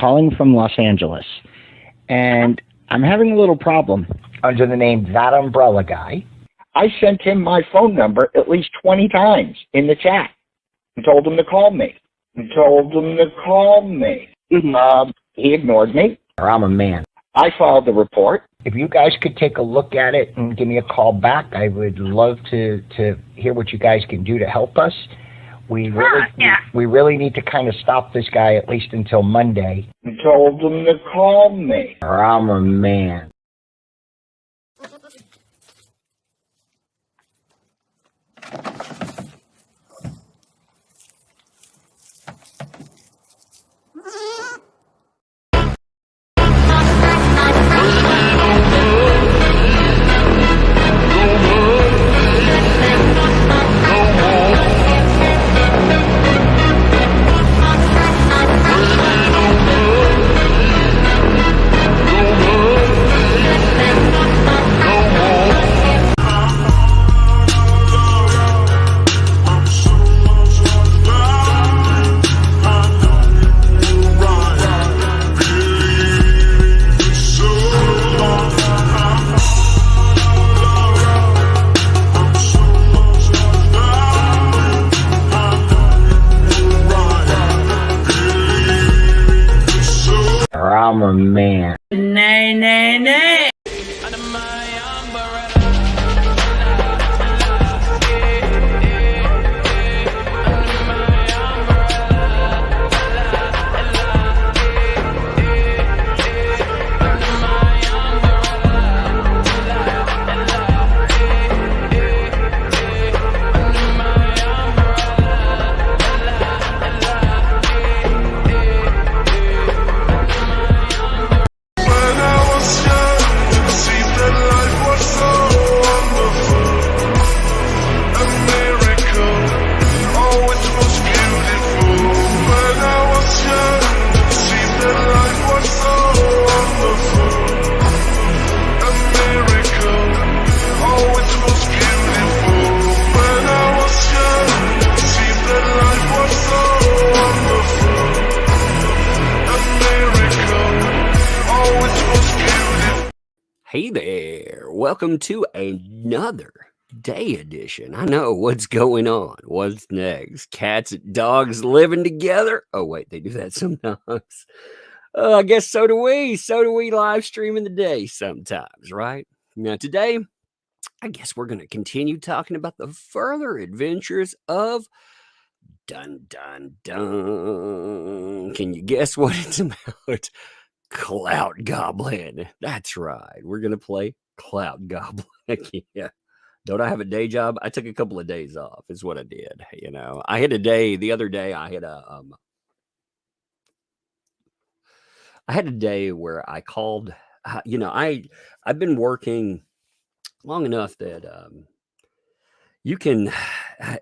calling from Los Angeles, and I'm having a little problem under the name ThatUmbrellaGuy. I sent him my phone number at least 20 times in the chat and told him to call me. He ignored me. I'm a man. I filed the report. If you guys could take a look at it and give me a call back, I would love to hear what you guys can do to help us. We really need to kind of stop this guy at least until Monday. I told him to call me. I'm a man. I'm a man. Nay, nay, nay. Hey there, welcome to another day edition. I know what's going on. What's next? Cats and dogs living together? Oh, wait, they do that sometimes. I guess so do we. So do we live stream in the day sometimes, right? Now, today, I guess we're going to continue talking about the further adventures of Dun Dun Dun. Can you guess what it's about? Cloud Goblin. That's right. We're going to play Cloud Goblin. Yeah. Don't I have a day job? I took a couple of days off is what I did. You know, I had a day the other day. I had a day where I called, I've been working long enough that you can,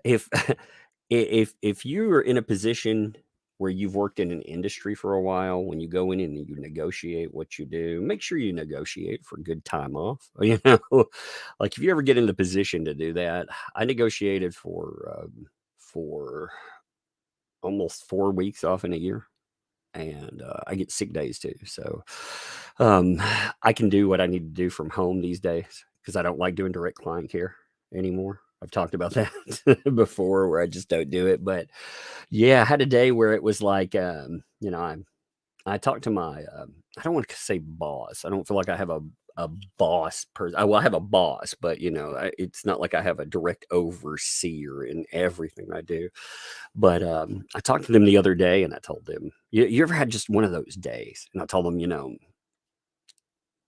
if you're in a position where you've worked in an industry for a while, when you go in and you negotiate what you do, make sure you negotiate for good time off. You know, like if you ever get in the position to do that, I negotiated for almost 4 weeks off in a year, and I get sick days too. So I can do what I need to do from home these days because I don't like doing direct client care anymore. I've talked about that before where I just don't do it. But yeah, I had a day where it was like, I talked to my, I don't want to say boss. I don't feel like I have a boss person. Well, I have a boss, but it's not like I have a direct overseer in everything I do. But I talked to them the other day and I told them, you ever had just one of those days? And I told them,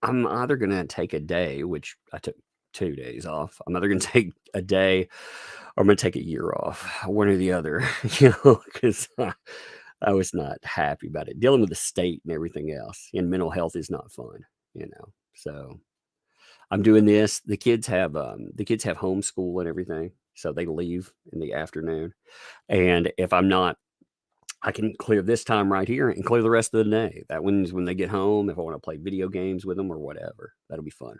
I'm either going to take a day, which I took 2 days off. I'm either going to take a day or I'm going to take a year off, one or the other, because I was not happy about it. Dealing with the state and everything else, and mental health is not fun, So I'm doing this. The kids have homeschool and everything, so they leave in the afternoon. And if I'm not, I can clear this time right here and clear the rest of the day. That one's when they get home. If I want to play video games with them or whatever, that'll be fun.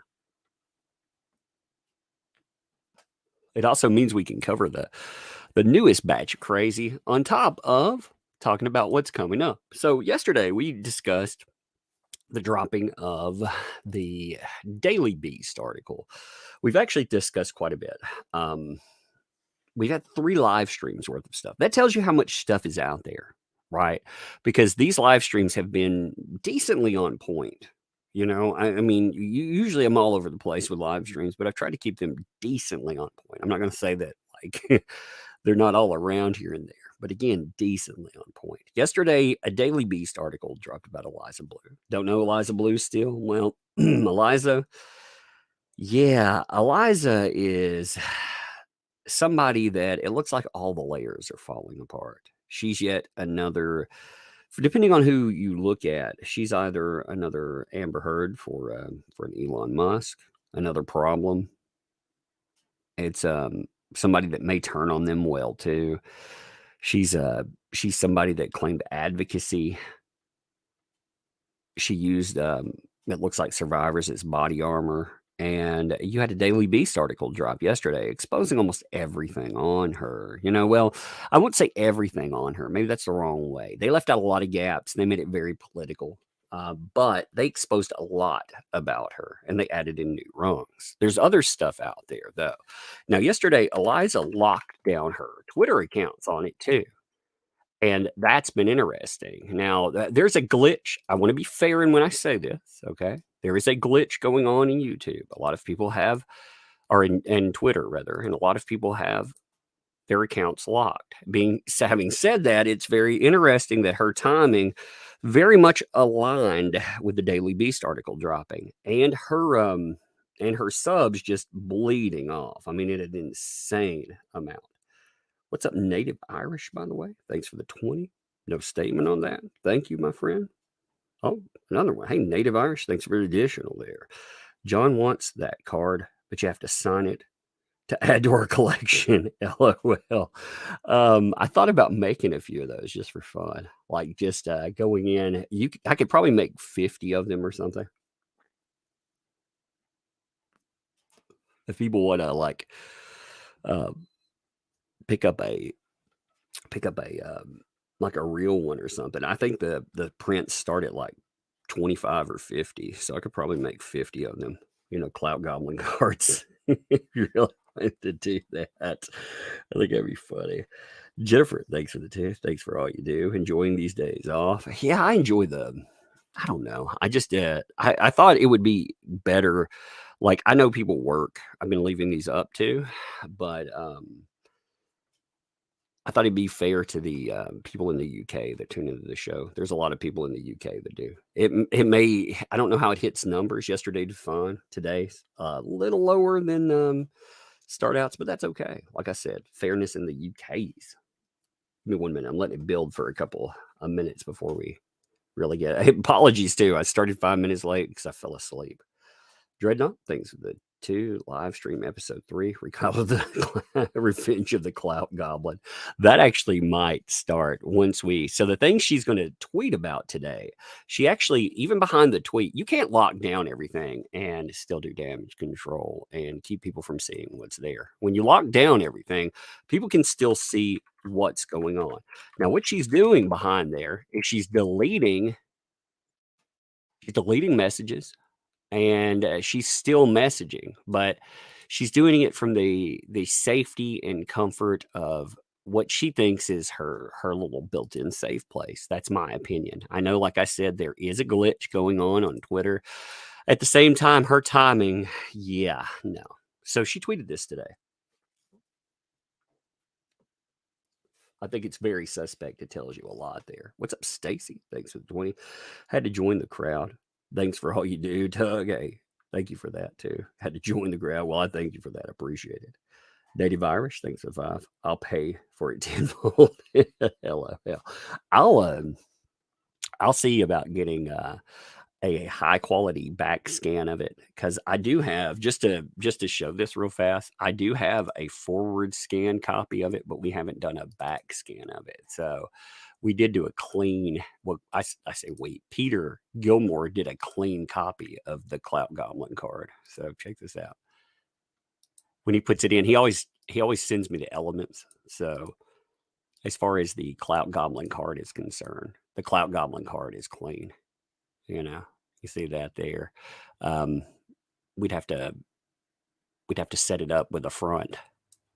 It also means we can cover the newest batch of crazy on top of talking about what's coming up. So yesterday we discussed the dropping of the Daily Beast article. We've actually discussed quite a bit. We've had 3 live streams worth of stuff. That tells you how much stuff is out there, right? Because these live streams have been decently on point. I mean, usually I'm all over the place with live streams, but I've tried to keep them decently on point. I'm not going to say that like they're not all around here and there, but again, decently on point. Yesterday, a Daily Beast article dropped about Eliza Bleu. Don't know Eliza Bleu still? Well, Eliza is somebody that it looks like all the layers are falling apart. She's yet another, depending on who you look at, she's either another Amber Heard for an Elon Musk, another problem. It's somebody that may turn on them well too. She's somebody that claimed advocacy. She used it looks like survivors as body armor. And you had a Daily Beast article drop yesterday exposing almost everything on her. Well, I wouldn't say everything on her. Maybe that's the wrong way. They left out a lot of gaps. They made it very political. But they exposed a lot about her and they added in new wrongs. There's other stuff out there, though. Now, yesterday, Eliza locked down her Twitter accounts on it, too. And that's been interesting. Now, there's a glitch. I want to be fair in when I say this, okay? There is a glitch going on in YouTube. A lot of people have, or in Twitter, rather, and a lot of people have their accounts locked. Having said that, it's very interesting that her timing very much aligned with the Daily Beast article dropping, and her subs just bleeding off. I mean, at an insane amount. What's up, Native Irish, by the way? Thanks for the 20. No statement on that. Thank you, my friend. Oh, another one. Hey, Native Irish, thanks for the additional there. John wants that card, but you have to sign it to add to our collection. LOL. I thought about making a few of those just for fun. Like just going in. I could probably make 50 of them or something. If people want to like pick up a like a real one or something. I think the prints start at like 25 or 50, so I could probably make 50 of them. Clout Goblin cards. If you really wanted to do that, I think that'd be funny. Jennifer, thanks for the tip. Thanks for all you do. Enjoying these days off. Yeah, I enjoy I don't know. I just I thought it would be better. Like I know people work. I've been leaving these up too, but I thought it'd be fair to the people in the UK that tune into the show. There's a lot of people in the UK that do. It may, I don't know how it hits numbers. Yesterday to fun. Today's a little lower than start outs, but that's okay. Like I said, fairness in the UK's. Give me 1 minute. I'm letting it build for a couple of minutes before we really get it. Apologies too. I started 5 minutes late because I fell asleep. Dreadnought, thanks for the 2 live stream episode 3, Recall of the Revenge of the Clout Goblin. That actually might start once so the thing she's going to tweet about today, she actually, even behind the tweet, you can't lock down everything and still do damage control and keep people from seeing what's there. When you lock down everything, people can still see what's going on. Now, what she's doing behind there is she's deleting messages. And she's still messaging, but she's doing it from the safety and comfort of what she thinks is her little built-in safe place. That's my opinion. I know, like I said, there is a glitch going on Twitter. At the same time, her timing, no. So she tweeted this today. I think it's very suspect. It tells you a lot there. What's up, Stacy? Thanks for the 20. Had to join the crowd. Thanks for all you do, Tug. Hey, thank you for that too. Had to join the crowd. Well, I thank you for that. Appreciate it. Native Irish, thanks for 5. I'll pay for it tenfold. LOL. I'll see about getting a high quality back scan of it, because I do have, just to show this real fast, I do have a forward scan copy of it, but we haven't done a back scan of it. So we did do a clean, well, I say wait, Peter Gilmore did a clean copy of the Clout Goblin card. So check this out. When he puts it in, he always sends me the elements. So as far as the Clout Goblin card is concerned, the Clout Goblin card is clean. You know, you see that there. Um, we'd have to set it up with a front.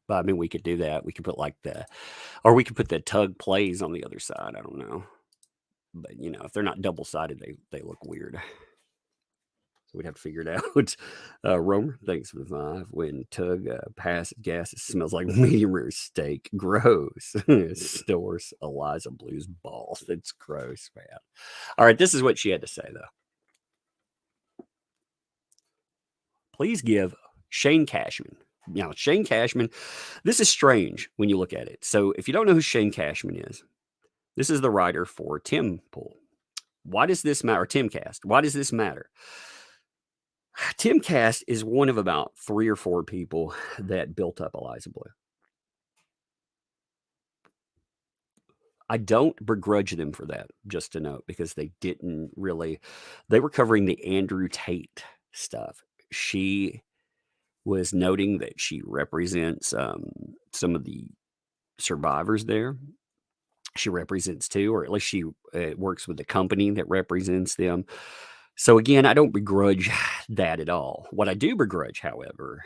But I mean, we could do that. We could put or we could put the tug plays on the other side. I don't know. But if they're not double sided, they look weird. So we'd have to figure it out. Romer, thanks for the 5. When tug passes gas, it smells like medium rare steak. Gross. Stores Eliza Blue's balls. It's gross, man. All right, this is what she had to say, though. Please give Shane Cashman. Now, Shane Cashman, this is strange when you look at it. So if you don't know who Shane Cashman is, this is the writer for Timpool. Why does this matter? Timcast. Why does this matter? Timcast is one of about 3 or 4 people that built up Eliza Bleu. I don't begrudge them for that, just to note, because they were covering the Andrew Tate stuff. She was noting that she represents some of the survivors there. She represents 2, or at least she works with the company that represents them. So again, I don't begrudge that at all. What I do begrudge, however,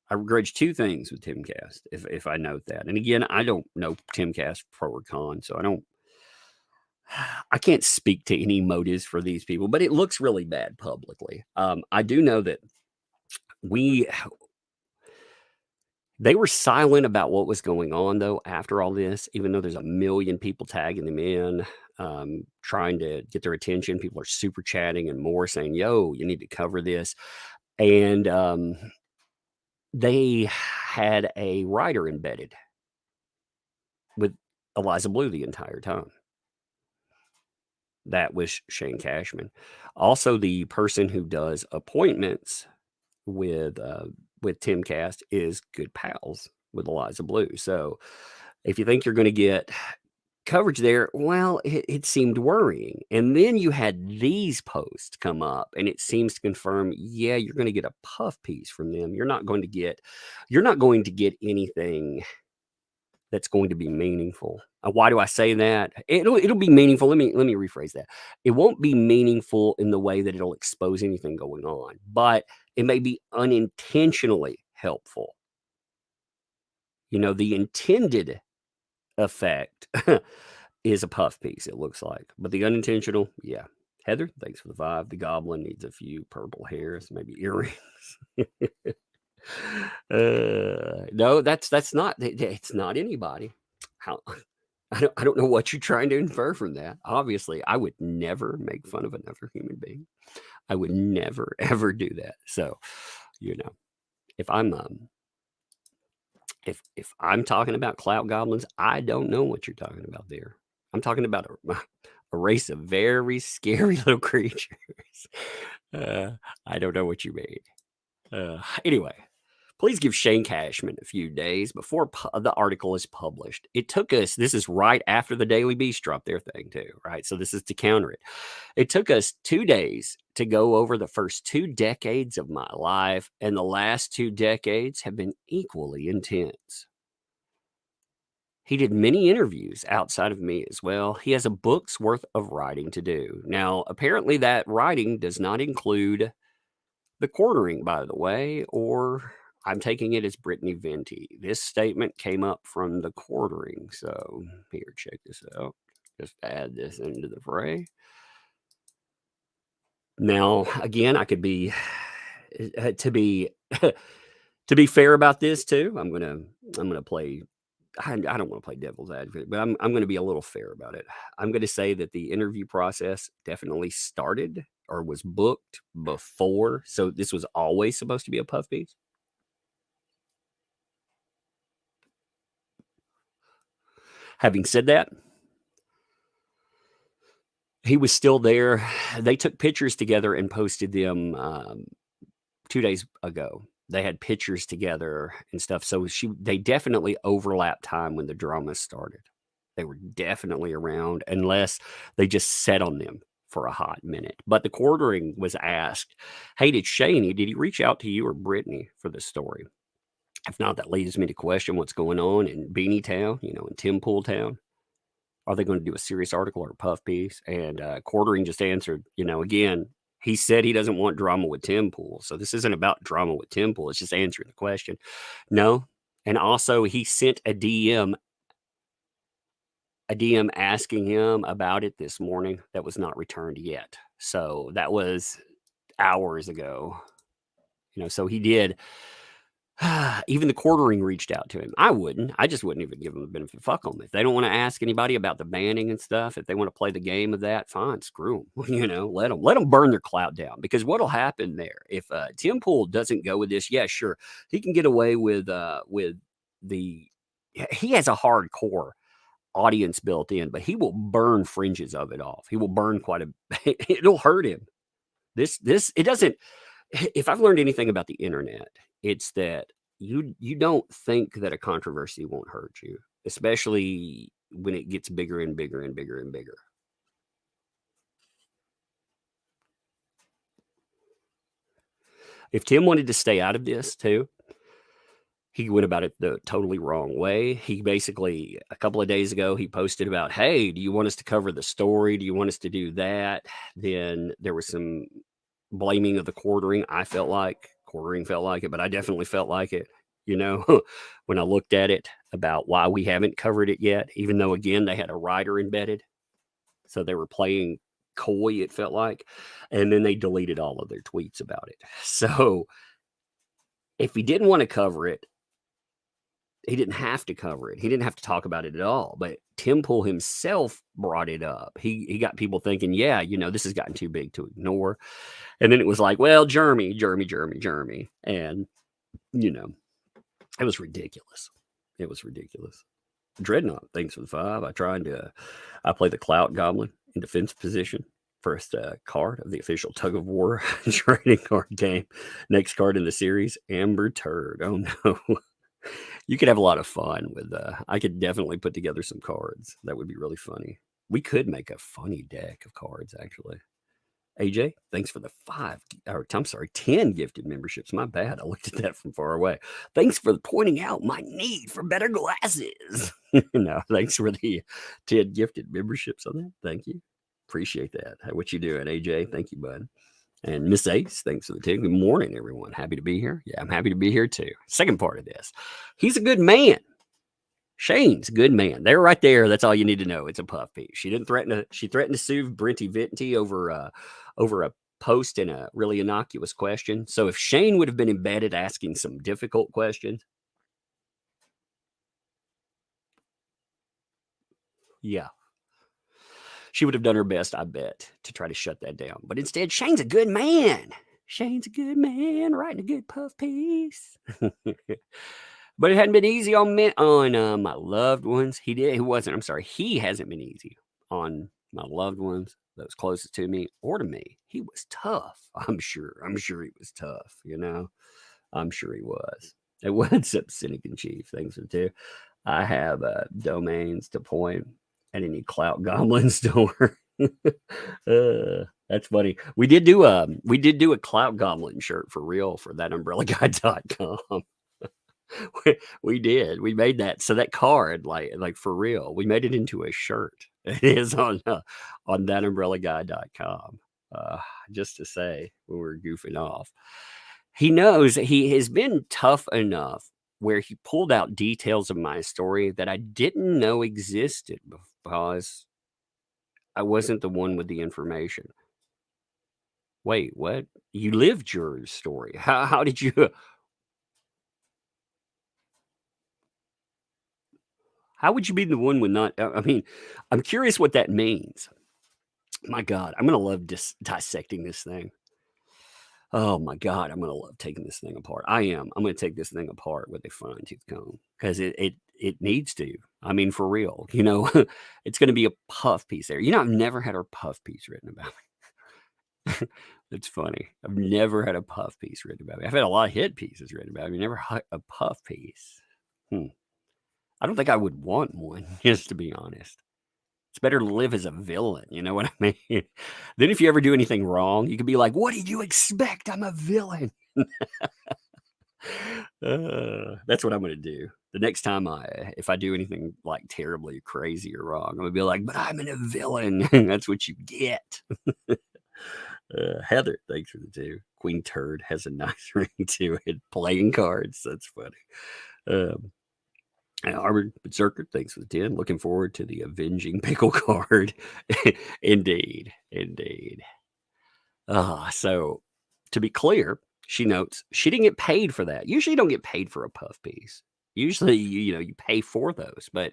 I begrudge 2 things with Timcast, if I note that. And again, I don't know Timcast pro or con, so I can't speak to any motives for these people, but it looks really bad publicly. I do know that they were silent about what was going on, though, after all this, even though there's a million people tagging them in, trying to get their attention. People are super chatting and more saying, yo, you need to cover this. And they had a writer embedded with Eliza Bleu the entire time. That was Shane Cashman. Also, the person who does appointments with Timcast is good pals with Eliza Bleu. So if you think you're going to get coverage there, well, it seemed worrying. And then you had these posts come up, and it seems to confirm, yeah, you're going to get a puff piece from them. You're not going to get anything that's going to be meaningful. Why do I say that? It'll be meaningful. Let me rephrase that. It won't be meaningful in the way that it'll expose anything going on, but it may be unintentionally helpful. The intended effect is a puff piece, it looks like. But the unintentional, yeah. Heather, thanks for the 5. The goblin needs a few purple hairs, maybe earrings. No, that's not. It's not anybody. I don't know what you're trying to infer from that. Obviously, I would never make fun of another human being. I would never ever do that. So, if I'm talking about clout goblins, I don't know what you're talking about there. I'm talking about a race of very scary little creatures. I don't know what you mean. Anyway, please give Shane Cashman a few days before the article is published. It took us, this is right after the Daily Beast dropped their thing too, right? So this is to counter it. It took us 2 days to go over the first 2 decades of my life, and the last 2 decades have been equally intense. He did many interviews outside of me as well. He has a book's worth of writing to do. Now, apparently that writing does not include the quartering, by the way, or I'm taking it as Brittany Venti. This statement came up from the quartering. So here, check this out. Just add this into the fray. Now, again, I could be to be fair about this too. I'm gonna play. I don't want to play devil's advocate, but I'm going to be a little fair about it. I'm going to say that the interview process definitely started or was booked before. So this was always supposed to be a puff piece. Having said that, he was still there. They took pictures together and posted them 2 days ago. They had pictures together and stuff. So they definitely overlapped time when the drama started. They were definitely around, unless they just sat on them for a hot minute. But the quartering was asked, hey, did he reach out to you or Brittany for this story? If not, that leads me to question what's going on in Beanie Town, in Timpool Town. Are they going to do a serious article or a puff piece? And Quartering just answered, again, he said he doesn't want drama with Tim Pool. So this isn't about drama with Tim Pool. It's just answering the question. No. And also he sent a DM asking him about it this morning that was not returned yet. So that was hours ago. So he did. Even the Quartering reached out to him. I wouldn't. I just wouldn't even give them the benefit. Fuck them. If they don't want to ask anybody about the banning and stuff, if they want to play the game of that, fine, screw them. Let them burn their clout down. Because what'll happen there if Tim Pool doesn't go with this? Yeah, sure, he can get away with the. He has a hardcore audience built in, but he will burn fringes of it off. He will burn quite a. It'll hurt him. It doesn't. If I've learned anything about the internet, it's that you don't think that a controversy won't hurt you, especially when it gets bigger and bigger and bigger and bigger. If Tim wanted to stay out of this too, he went about it the totally wrong way. He basically, a couple of days ago, he posted about, hey, do you want us to cover the story? Do you want us to do that? Then there was some blaming of the Quartering. I felt like Quartering felt like it, but I definitely felt like it, when I looked at it about why we haven't covered it yet, even though, again, they had a writer embedded. So they were playing coy, it felt like. And then they deleted all of their tweets about it. So if he didn't want to cover it, he didn't have to cover it. He didn't have to talk about it at all. But Tim Pool himself brought it up. He got people thinking, yeah, this has gotten too big to ignore. And then it was like, well, Jeremy. And, it was ridiculous. It was ridiculous. Dreadnought, thanks for the 5. I play the Clout Goblin in defense position. First card of the official Tug of War trading card game. Next card in the series, Amber Turd. Oh, no. You could have a lot of fun with, I could definitely put together some cards. That would be really funny. We could make a funny deck of cards, actually. AJ, thanks for the 10 gifted memberships. My bad. I looked at that from far away. Thanks for pointing out my need for better glasses. No, thanks for the 10 gifted memberships on that. Thank you. Appreciate that. What you doing, AJ? Thank you, bud. And Miss Ace, thanks for the 10. Good morning, everyone. Happy to be here. Yeah, I'm happy to be here too. Second part of this. He's a good man. Shane's a good man. They're right there. That's all you need to know. It's a puff piece. She threatened to sue Brenty Venti over a post and a really innocuous question. So if Shane would have been embedded asking some difficult questions, yeah, she would have done her best, I bet, to try to shut that down. But instead, Shane's a good man. Shane's a good man, writing a good puff piece. But it hadn't been easy on my loved ones. He hasn't been easy on my loved ones, those closest to me or to me. He was tough. I'm sure he was tough, I'm sure he was. It what's up, Cynic and Chief? Thanks for the 2. I have domains to point at any Clout Goblin store. That's funny. We did do a Clout Goblin shirt for real for ThatUmbrellaGuy.com. We did. We made that. So that card, like for real, we made it into a shirt. It is on ThatUmbrellaGuy.com. Just to say, when we're goofing off, he knows that he has been tough enough where he pulled out details of my story that I didn't know existed because I wasn't the one with the information. Wait, what? You lived your story. How did you? How would you be the one with not? I mean, I'm curious what that means. My God, I'm going to love dissecting this thing. Oh my God, I'm going to love taking this thing apart. I am. I'm going to take this thing apart with a fine-tooth comb because it needs to. I mean, for real. It's going to be a puff piece there. I've never had a puff piece written about me. It's funny. I've never had a puff piece written about me. I've had a lot of hit pieces written about me. Never a puff piece. I don't think I would want one, just to be honest. It's better to live as a villain, you know what I mean? Then if you ever do anything wrong, you could be like, what did you expect? I'm a villain. That's what I'm gonna do. The next time if I do anything like terribly crazy or wrong, I'm gonna be like, "But I'm a villain." That's what you get. Heather, thanks for the 2. Queen Turd has a nice ring to it. Playing cards, that's funny. Harvard Berserker, thanks for the 10. Looking forward to the Avenging Pickle card. Indeed. So to be clear, she notes she didn't get paid for that. Usually you don't get paid for a puff piece. Usually you pay for those, but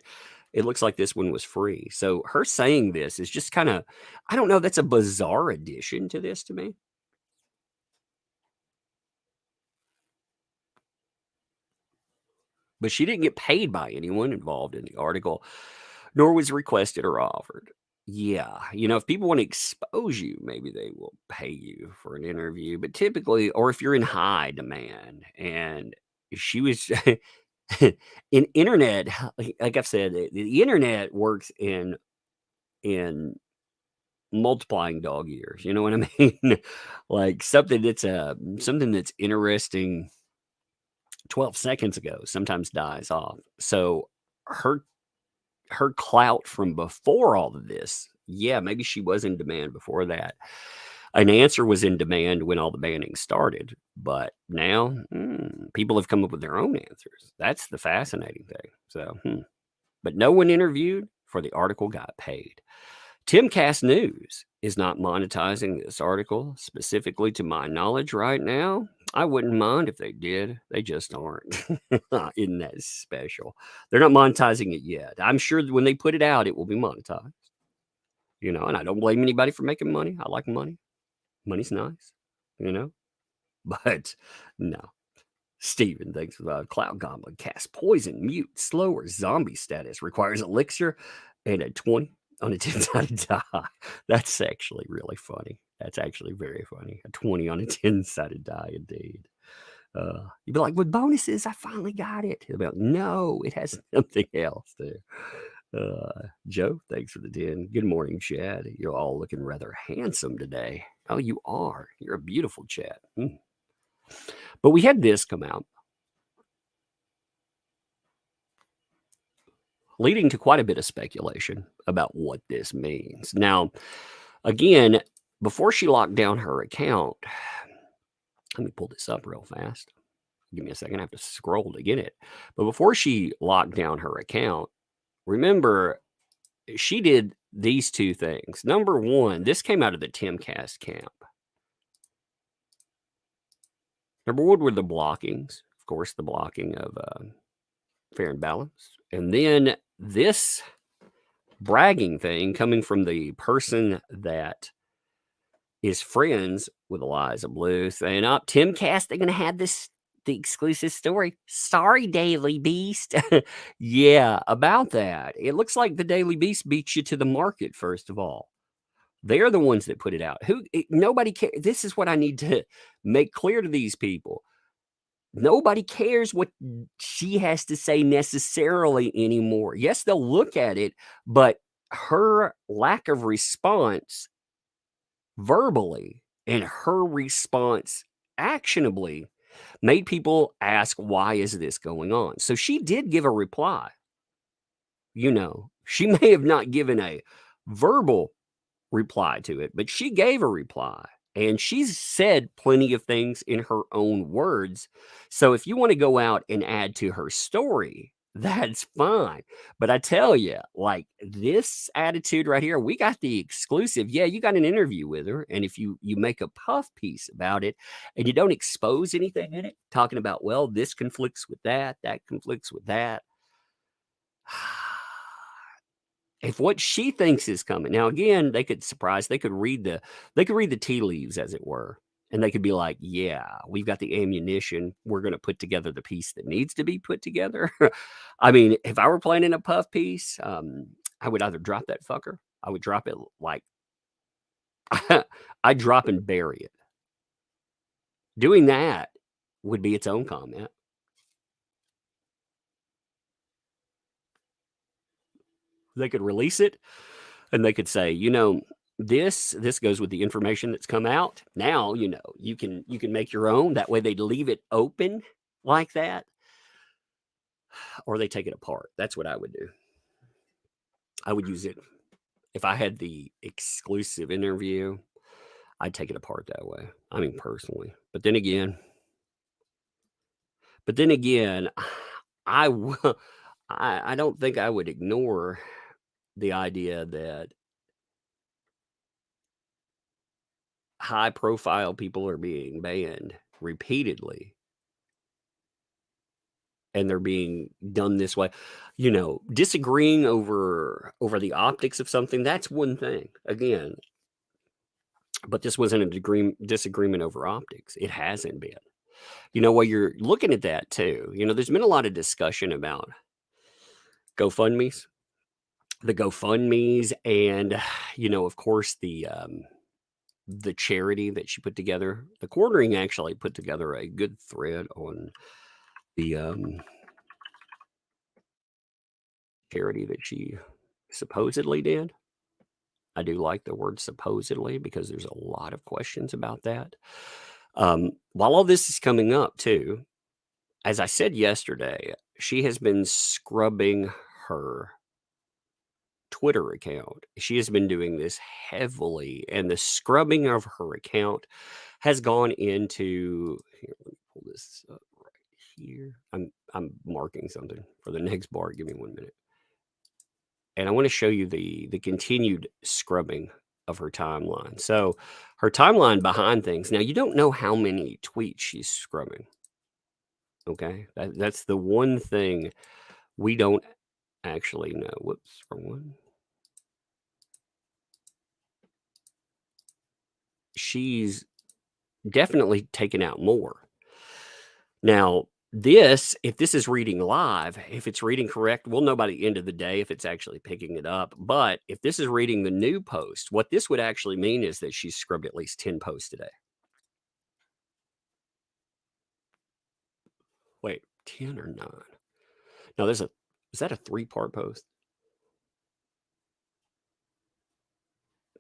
it looks like this one was free. So her saying this is just kind of, I don't know, that's a bizarre addition to this to me. But she didn't get paid by anyone involved in the article, nor was requested or offered. Yeah, if people want to expose you, maybe they will pay you for an interview. But typically, or if you're in high demand, and she was in internet, like I've said, the internet works in multiplying dog years. You know what I mean? Like something that's interesting 12 seconds ago sometimes dies off. So her clout from before all of this, yeah, maybe she was in demand before that. An answer was in demand when all the banning started, but now people have come up with their own answers. That's the fascinating thing. So, but no one interviewed for the article got paid. Timcast News is not monetizing this article specifically to my knowledge right now. I wouldn't mind if they did. They just aren't. Isn't that special? They're not monetizing it yet. I'm sure that when they put it out, it will be monetized. And I don't blame anybody for making money. I like money. Money's nice, but no. Steven, thanks for the Cloud Goblin. Cast poison, mute, slower, zombie status. Requires elixir and a 20 on a 10-sided die. That's actually really funny. That's actually very funny. A 20 on a 10-sided die, indeed. You'd be like, with bonuses, I finally got it. You'll be like, no, it has something else there. Joe, thanks for the 10. Good morning, Chad. You're all looking rather handsome today. Oh, you are. You're a beautiful Chad. But we had this come out, leading to quite a bit of speculation about what this means. Now, again, before she locked down her account, let me pull this up real fast. Give me a second. I have to scroll to get it. But before she locked down her account, remember, she did these 2 things. Number 1, this came out of the Timcast camp. Number 1 were the blockings. Of course, the blocking of fair and balanced. And then this bragging thing coming from the person that is friends with Eliza Bleu saying, Timcast, they're going to have the exclusive story. Sorry, Daily Beast. Yeah, about that. It looks like the Daily Beast beat you to the market, first of all. They're the ones that put it out. Nobody cares. This is what I need to make clear to these people. Nobody cares what she has to say necessarily anymore. Yes, they'll look at it, but her lack of response verbally and her response actionably made people ask, why is this going on? So she did give a reply. She may have not given a verbal reply to it, but she gave a reply. And she's said plenty of things in her own words. So if you want to go out and add to her story, that's fine. But I tell you, like this attitude right here, we got the exclusive. Yeah, you got an interview with her. And if you make a puff piece about it and you don't expose anything in it, talking about, well, this conflicts with that conflicts with that. If what she thinks is coming, now again, they could read the tea leaves, as it were, and they could be like, yeah, we've got the ammunition. We're going to put together the piece that needs to be put together. I mean, if I were planning a puff piece, I would either drop that fucker. I would drop it like, I'd drop and bury it. Doing that would be its own comment. They could release it and they could say, this goes with the information that's come out. Now, you can make your own. That way they'd leave it open like that, or they take it apart. That's what I would do. I would use it if I had the exclusive interview. I'd take it apart that way. I mean, personally. But then again, I w- I don't think I would ignore the idea that high profile people are being banned repeatedly and they're being done this way. Disagreeing over the optics of something, that's one thing. Again, but this wasn't a disagreement over optics. It hasn't been. While you're looking at that too, there's been a lot of discussion about GoFundMe's, and of course the charity that she put together. The Quartering actually put together a good thread on the charity that she supposedly did. I do like the word supposedly because there's a lot of questions about that. While all this is coming up too, as I said yesterday, she has been scrubbing her Twitter account. She has been doing this heavily, and the scrubbing of her account has gone into here. Let me pull this up right here. I'm marking something for the next bar. Give me 1 minute, and I want to show you the continued scrubbing of her timeline. So her timeline behind things. Now you don't know how many tweets she's scrubbing. Okay, that's the one thing we don't actually know. Whoops, wrong one. She's definitely taken out more. Now, if this is reading live, if it's reading correct, we'll know by the end of the day if it's actually picking it up. But if this is reading the new post, what this would actually mean is that she's scrubbed at least 10 posts today. Wait, 10 or 9? No, is that a 3-part post?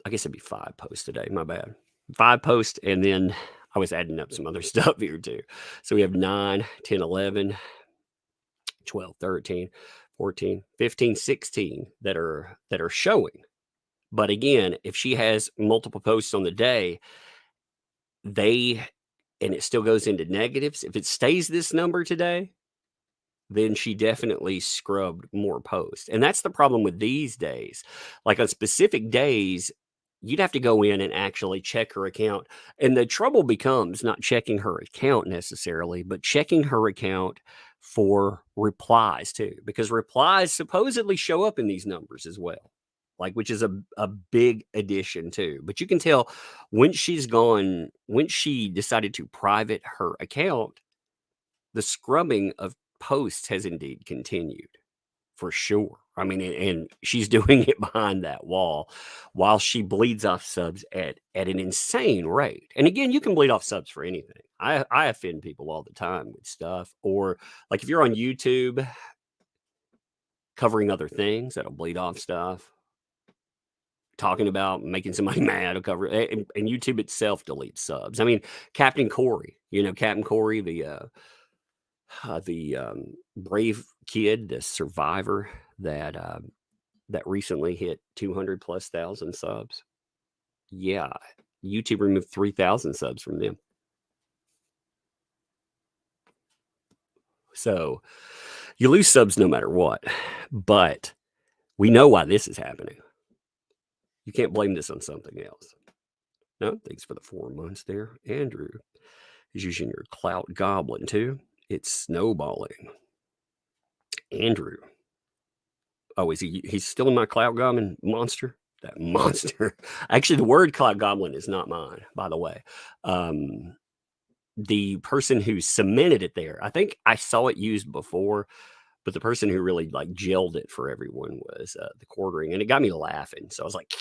I guess it'd be 5 posts today. My bad. 5 posts, and then I was adding up some other stuff here too. So we have 9, 10, 11, 12, 13, 14, 15, 16 that are showing. But again, if she has multiple posts on the day, and it still goes into negatives, if it stays this number today, then she definitely scrubbed more posts. And that's the problem with these days. Like on specific days, you'd have to go in and actually check her account. And the trouble becomes not checking her account necessarily, but checking her account for replies too, because replies supposedly show up in these numbers as well, like, which is a big addition too. But you can tell when she decided to private her account, the scrubbing of posts has indeed continued. For sure. I mean, and she's doing it behind that wall while she bleeds off subs at an insane rate. And again, you can bleed off subs for anything. I offend people all the time with stuff. Or like if you're on YouTube covering other things, that'll bleed off stuff. Talking about making somebody mad, will cover it. And YouTube itself deletes subs. I mean, Captain Corey, Captain Corey, the brave kid, the survivor that recently hit 200,000+ subs. Yeah, YouTube removed 3,000 subs from them. So you lose subs no matter what, but we know why this is happening. You can't blame this on something else. No, thanks for the 4 months there. Andrew is using your clout goblin too. It's snowballing. Andrew. Oh, he's still in my clout goblin monster? That monster. Actually, the word clout goblin is not mine, by the way. The person who cemented it there, I think I saw it used before, but the person who really like gelled it for everyone was the Quartering, and it got me laughing. So I was like,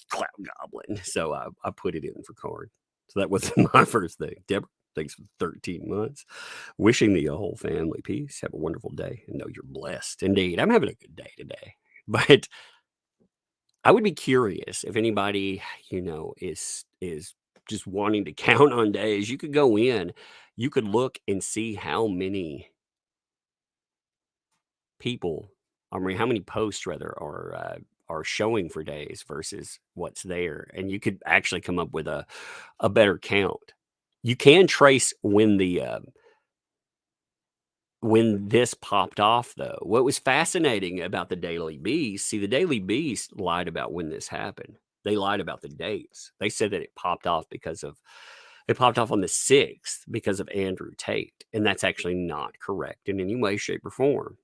clout goblin. So I put it in for card. So that wasn't my first thing. Deborah, thanks for 13 months. Wishing the whole family peace. Have a wonderful day and know you're blessed. Indeed, I'm having a good day today. But I would be curious if anybody, is just wanting to count on days. You could go in you could look and see how many people, I mean, how many posts rather are showing for days versus what's there, and you could actually come up with a better count. You can trace when this popped off, though. What was fascinating about the Daily Beast, see, the Daily Beast lied about when this happened. They lied about the dates. They said that it popped off on the 6th because of Andrew Tate, and that's actually not correct in any way, shape, or form.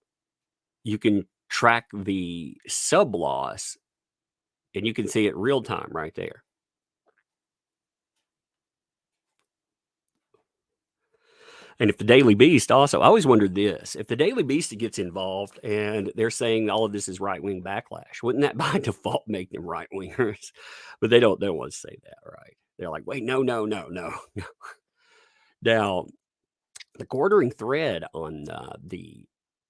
You can track the sub loss, and you can see it real time right there. And if the Daily Beast also, I always wondered this, if the Daily Beast gets involved and they're saying all of this is right-wing backlash, wouldn't that by default make them right-wingers? But they don't want to say that, right? They're like, wait, no. Now, the quartering thread on the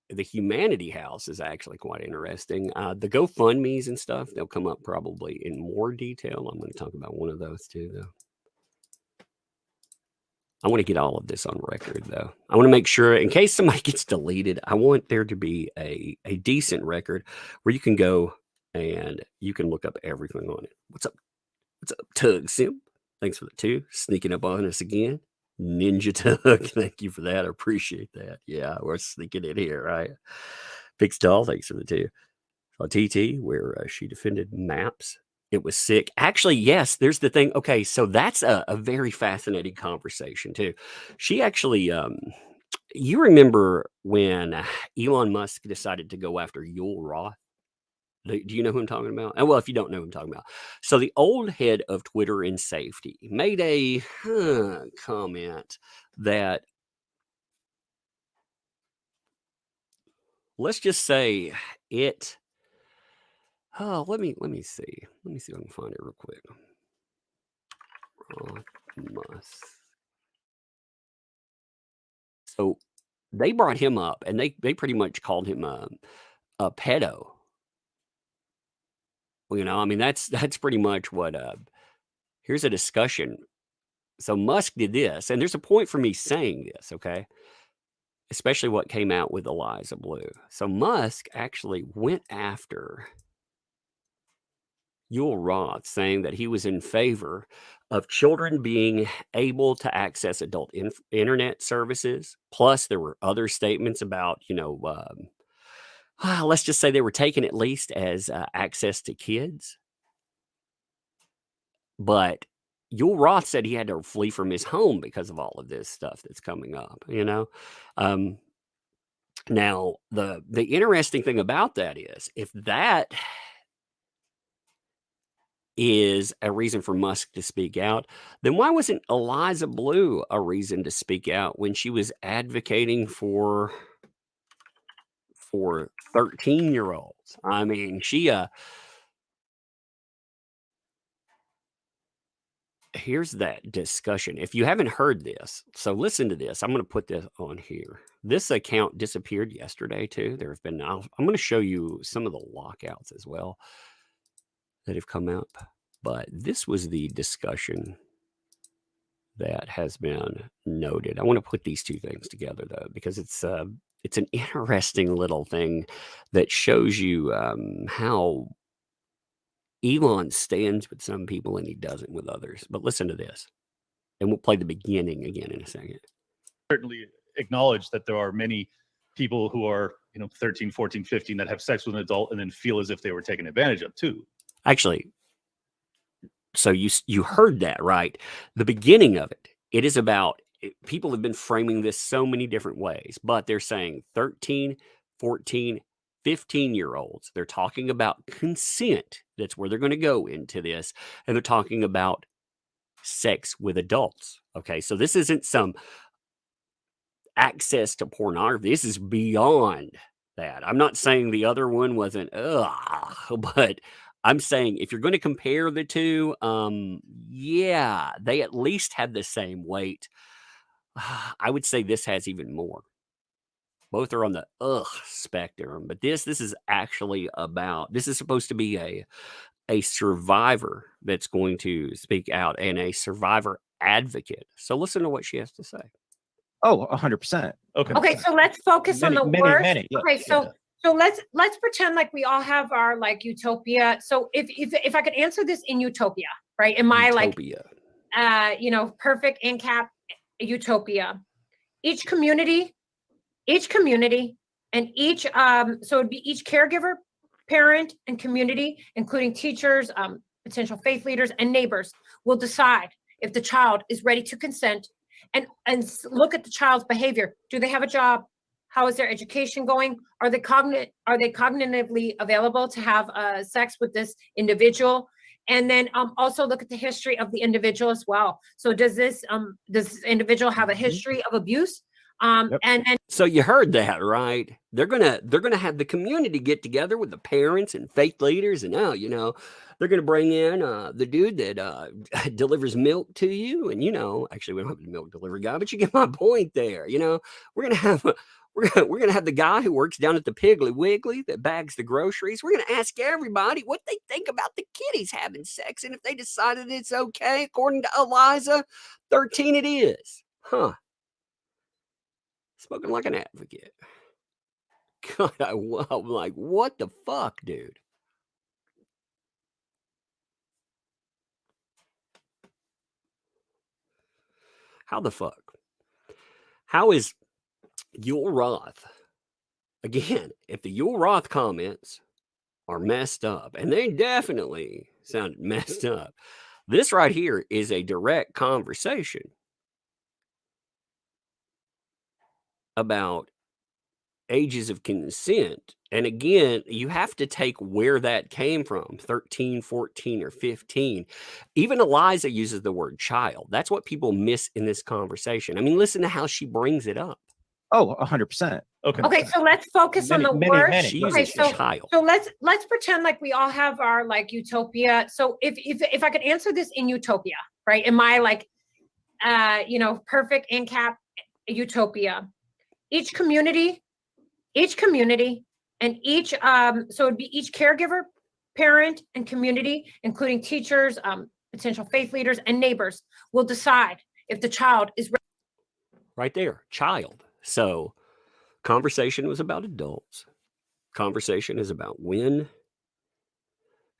Humanity House is actually quite interesting. The GoFundMe's and stuff, they'll come up probably in more detail. I'm going to talk about one of those too, though. I want to get all of this on record, though. I want to make sure, in case somebody gets deleted, I want there to be a decent record where you can go and you can look up everything on it. What's up? What's up, Tug Sim? Thanks for the 2. Sneaking up on us again. Ninja Tug, thank you for that. I appreciate that. Yeah, we're sneaking in here, right? Big Doll, thanks for the 2. TT, where she defended maps. It was sick. Actually, yes, there's the thing. Okay, so that's a very fascinating conversation, too. She actually, you remember when Elon Musk decided to go after Yul Roth? Do you know who I'm talking about? Well, if you don't know who I'm talking about. So the old head of Twitter and safety made a comment that, let's just say it, let me see. Let me see if I can find it real quick. Musk. So they brought him up, and they pretty much called him a pedo. You know, I mean, that's pretty much what. Here's a discussion. So Musk did this, and there's a point for me saying this, okay? Especially what came out with Eliza Bleu. So Musk actually went after Yul Roth, saying that he was in favor of children being able to access adult internet services. Plus, there were other statements about, let's just say they were taken at least as access to kids. But Yul Roth said he had to flee from his home because of all of this stuff that's coming up, Now, the interesting thing about that is, if that is a reason for Musk to speak out, then why wasn't Eliza Bleu a reason to speak out when she was advocating for 13-year-olds? I mean, here's that discussion. If you haven't heard this, so listen to this. I'm going to put this on here. This account disappeared yesterday, too. There have been, I'm going to show you some of the lockouts as well that have come up. But this was the discussion that has been noted. I want to put these two things together, though, because it's an interesting little thing that shows you how Elon stands with some people and he doesn't with others. But listen to this, and we'll play the beginning again in a second. Certainly acknowledge that there are many people who are 13, 14, 15 that have sex with an adult and then feel as if they were taken advantage of too. Actually, so you heard that, right? The beginning of it, it is about, people have been framing this so many different ways, but they're saying 13, 14, 15-year-olds. They're talking about consent. That's where they're going to go into this. And they're talking about sex with adults. Okay, so this isn't some access to pornography. This is beyond that. I'm not saying the other one wasn't, but I'm saying if you're going to compare the two, yeah, they at least had the same weight. I would say this has even more. Both are on the spectrum, but this is actually about, this is supposed to be a survivor that's going to speak out and a survivor advocate. So listen to what she has to say. Oh, 100%. Okay. Okay, so let's focus on the worst. Yeah. Okay, so let's pretend like we all have our like utopia. So if I could answer this in utopia, right? In my Utopia. perfect ANCAP utopia. Each community, and each so it'd be each caregiver, parent, and community, including teachers, potential faith leaders, and neighbors, will decide if the child is ready to consent and look at the child's behavior. Do they have a job? How is their education going? Are they cognitively available to have sex with this individual? And then also look at the history of the individual as well. So does this individual have a history of abuse? Yep. And So you heard that, right? They're gonna have the community get together with the parents and faith leaders, and they're gonna bring in the dude that delivers milk to you, and actually we don't have a milk delivery guy, but you get my point there. We're gonna have we're gonna have the guy who works down at the Piggly Wiggly that bags the groceries. We're gonna ask everybody what they think about the kiddies having sex, and if they decided it's okay, according to Eliza, 13 it is, huh? Spoken like an advocate. God, I'm like, what the fuck, dude? How the fuck? How is Yule Roth? Again, if the Yule Roth comments are messed up, and they definitely sounded messed up, this right here is a direct conversation about ages of consent. And again, you have to take where that came from, 13, 14, or 15. Even Eliza uses the word child. That's what people miss in this conversation. I mean, listen to how she brings it up. Oh, 100%. okay, so let's focus on the worst. She Okay, uses child. so let's pretend like we all have our like utopia. So if I could answer this in utopia, right? In my like perfect ANCAP utopia. Each community, and each so it'd be each caregiver, parent, and community, including teachers, potential faith leaders, and neighbors, will decide if the child is right there, child. So conversation was about adults. Conversation is about when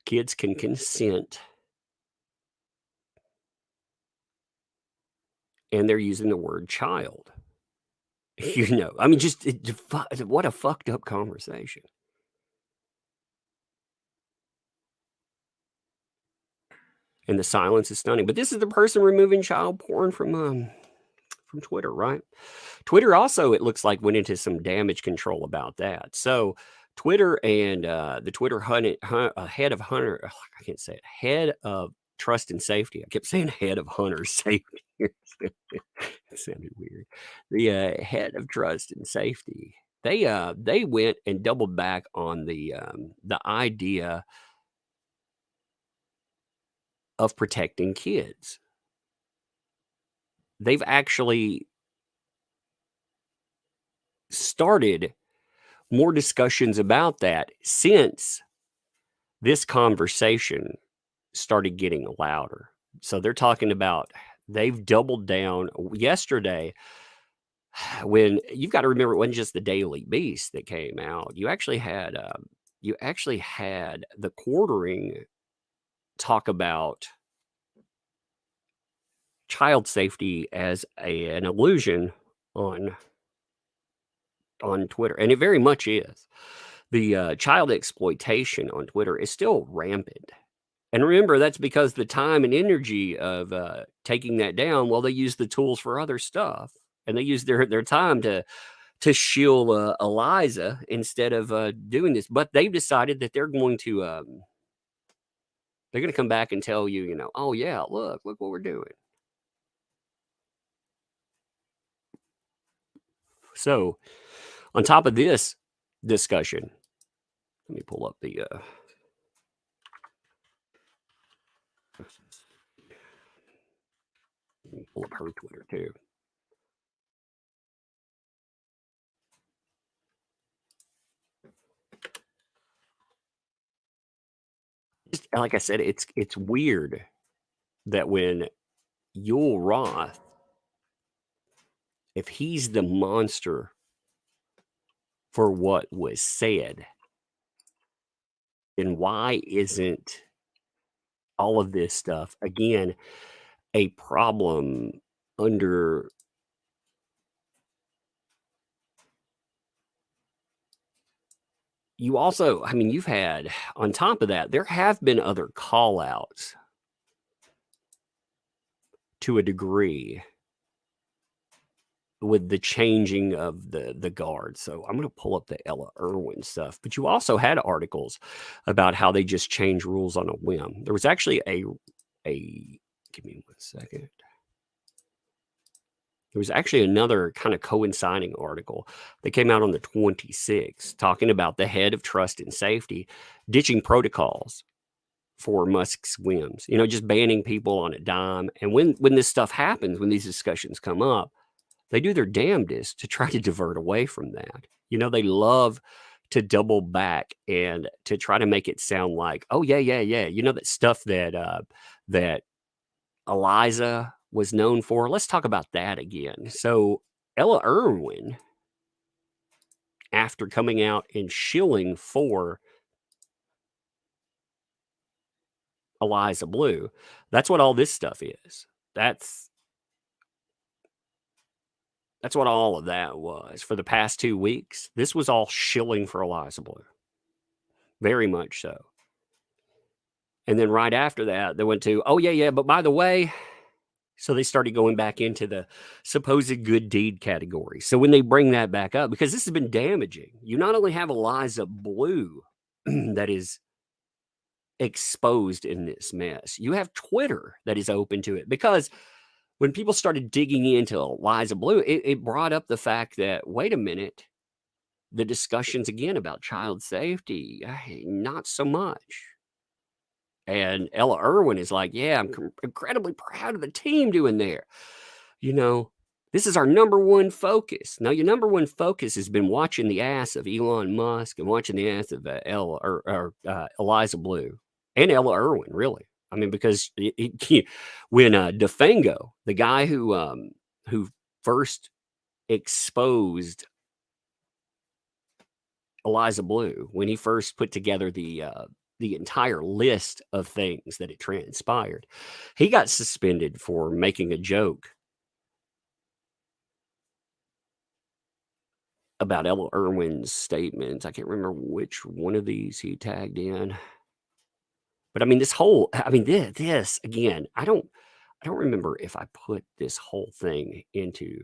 kids can consent, and they're using the word child. I mean, what a fucked up conversation. And the silence is stunning. But this is the person removing child porn from Twitter, right? Twitter also, it looks like, went into some damage control about that. So Twitter and the Twitter head of trust and safety. I kept saying head of Hunter safety. It sounded weird. The head of trust and safety. They went and doubled back on the idea of protecting kids. They've actually started more discussions about that since this conversation started getting louder. So they're talking about, they've doubled down yesterday. When you've got to remember, it wasn't just the Daily Beast that came out. You actually had the Quartering talk about child safety as an illusion on Twitter, and it very much is. The child exploitation on Twitter is still rampant. And remember, that's because the time and energy of taking that down, well, they use the tools for other stuff. And they use their time to shield Eliza instead of doing this. But they've decided that they're going to come back and tell you, oh yeah, look what we're doing. So on top of this discussion, let me pull up the pull up her Twitter too. Just, like I said, it's weird that when Yule Roth if he's the monster for what was said, then why isn't all of this stuff, again, a problem under you also, I mean, you've had, on top of that, there have been other call outs to a degree with the changing of the guard. So I'm going to pull up the Ella Irwin stuff, but you also had articles about how they just change rules on a whim. There was actually a give me 1 second. There was actually another kind of coinciding article that came out on the 26th talking about the head of trust and safety ditching protocols for Musk's whims, you know, just banning people on a dime. And when this stuff happens, when these discussions come up, they do their damnedest to try to divert away from that. You know, they love to double back and to try to make it sound like, oh, yeah. You know, that stuff that that Eliza was known for. Let's talk about that again. So Ella Irwin, after coming out and shilling for Eliza Bleu, that's what all this stuff is. That's what all of that was for the past 2 weeks. This was all shilling for Eliza Bleu. Very much so. And then right after that, they went to, oh, yeah, but by the way, so they started going back into the supposed good deed category. So when they bring that back up, because this has been damaging, you not only have Eliza Bleu that is exposed in this mess, you have Twitter that is open to it. Because when people started digging into Eliza Bleu, it brought up the fact that, wait a minute, the discussions again about child safety, not so much. And Ella Irwin is like, yeah, I'm incredibly proud of the team doing there. You know, this is our number one focus. Now, your number one focus has been watching the ass of Elon Musk and watching the ass of Eliza Bleu and Ella Irwin, really. I mean, because when DeFango, the guy who first exposed Eliza Bleu, when he first put together the entire list of things that it transpired, he got suspended for making a joke about Ella Irwin's statements. I can't remember which one of these he tagged in. But I mean, this again, I don't remember if I put this whole thing into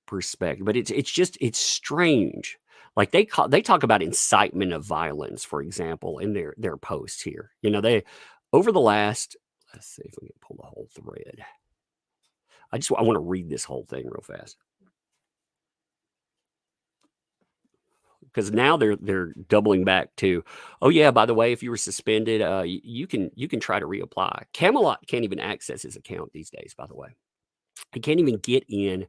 perspective, but it's strange. Like they talk about incitement of violence, for example, in their posts here. You know, they over the last, let's see if we can pull the whole thread. I want to read this whole thing real fast. Because now they're doubling back to, oh yeah, by the way, if you were suspended, you can try to reapply. Camelot can't even access his account these days, by the way. He can't even get in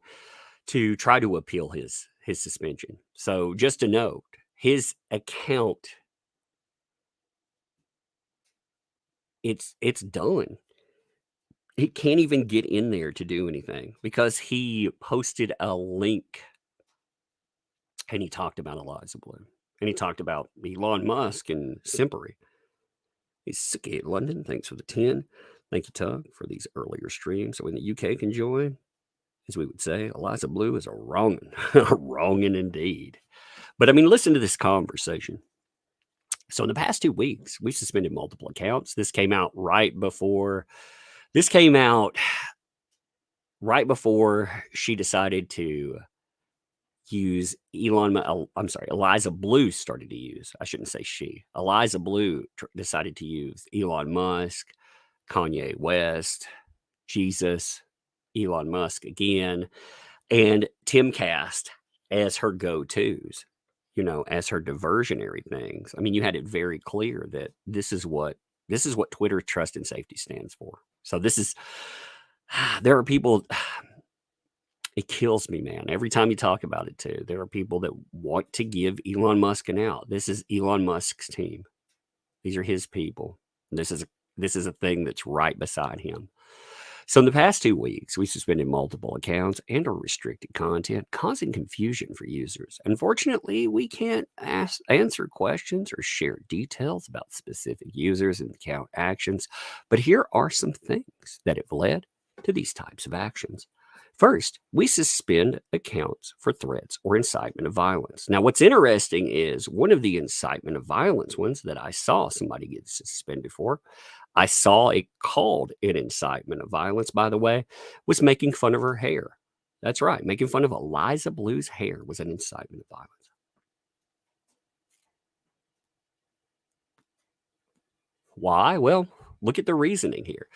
to try to appeal his suspension. So just to note, his account, it's done. He can't even get in there to do anything because he posted a link and he talked about Eliza Bleu and he talked about Elon Musk and Simpery. He's Sicky at London. Thanks for the 10. Thank you, Tug, for these earlier streams. So when the UK can join, as we would say, Eliza Bleu is a wrongin', a wrongin' indeed. But I mean, listen to this conversation. So in the past 2 weeks, we've suspended multiple accounts. This came out right before she decided to use Eliza Bleu started to use. I shouldn't say she. Eliza Bleu decided to use Elon Musk, Kanye West, Jesus, Elon Musk again, and Timcast as her go-tos, you know, as her diversionary things. I mean, you had it very clear that this is what Twitter trust and safety stands for. So there are people, it kills me, man. Every time you talk about it too, there are people that want to give Elon Musk an out. This is Elon Musk's team. These are his people. This is a thing that's right beside him. So in the past 2 weeks, we suspended multiple accounts and or restricted content, causing confusion for users. Unfortunately, we can't answer questions or share details about specific users and account actions, but here are some things that have led to these types of actions. First, we suspend accounts for threats or incitement of violence. Now, what's interesting is one of the incitement of violence ones that I saw somebody get suspended for, I saw it called an incitement of violence, by the way, was making fun of her hair. That's right. Making fun of Eliza Blue's hair was an incitement of violence. Why? Well, look at the reasoning here.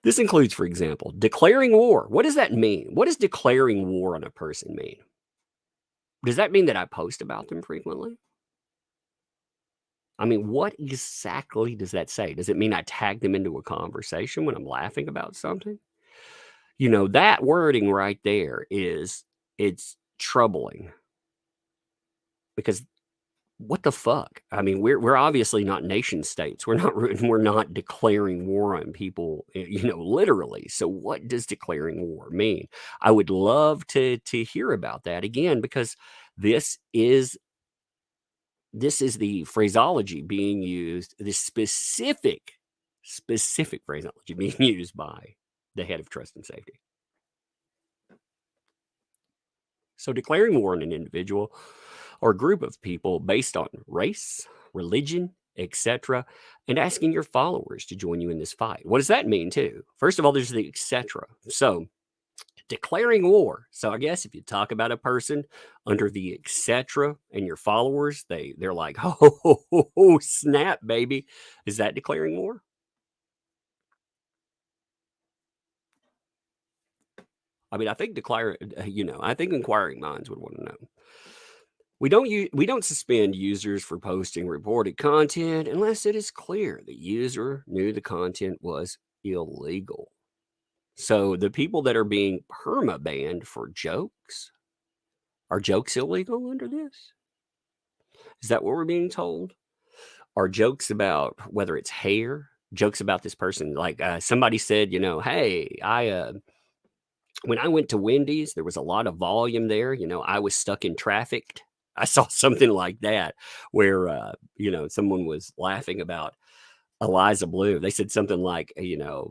This includes, for example, declaring war. What does that mean? What does declaring war on a person mean? Does that mean that I post about them frequently? I mean, what exactly does that say? Does it mean I tag them into a conversation when I'm laughing about something? You know, that wording right there it's troubling because what the fuck? I mean, we're obviously not nation states. We're not declaring war on people, literally. So what does declaring war mean? I would love to hear about that again because this is the phraseology being used, this specific phraseology being used by the head of trust and safety. So declaring war on an individual or group of people based on race, religion, etc., and asking your followers to join you in this fight. What does that mean too? First of all, there's the etc. So declaring war. So I guess if you talk about a person under the etc. and your followers, they're like, oh, snap, baby. Is that declaring war? I mean, I think I think inquiring minds would want to know. We don't suspend users for posting reported content unless it is clear the user knew the content was illegal. So the people that are being perma-banned for jokes, are jokes illegal under this? Is that what we're being told? Are jokes about whether it's hair, jokes about this person, like somebody said, hey, when I went to Wendy's, there was a lot of volume there. I was stuck in traffic. I saw something like that where, someone was laughing about Eliza Bleu. They said something like,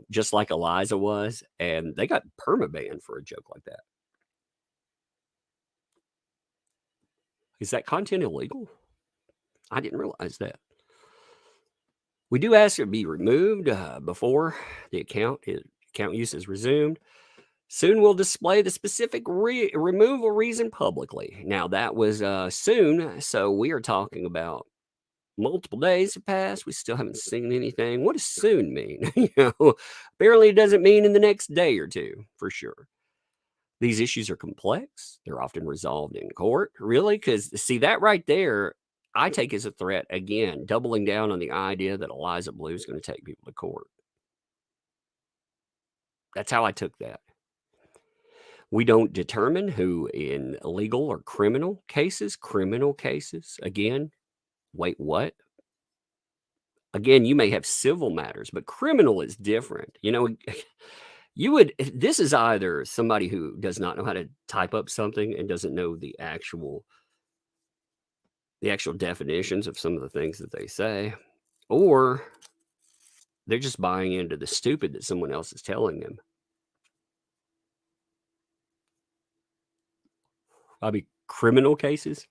just like Eliza was, and they got perma-banned for a joke like that. Is that content illegal? I didn't realize that. We do ask it be removed before the account use is resumed. Soon we'll display the specific removal reason publicly. Now, that was soon, so we are talking about multiple days have passed. We still haven't seen anything. What does soon mean? Apparently it doesn't mean in the next day or two, for sure. These issues are complex. They're often resolved in court. Really? Because, see, that right there, I take as a threat, again, doubling down on the idea that Eliza Bleu is going to take people to court. That's how I took that. We don't determine who in legal or criminal cases, again, wait, what? Again, you may have civil matters, but criminal is different. This is either somebody who does not know how to type up something and doesn't know the actual definitions of some of the things that they say, or they're just buying into the stupid that someone else is telling them. I mean, criminal cases.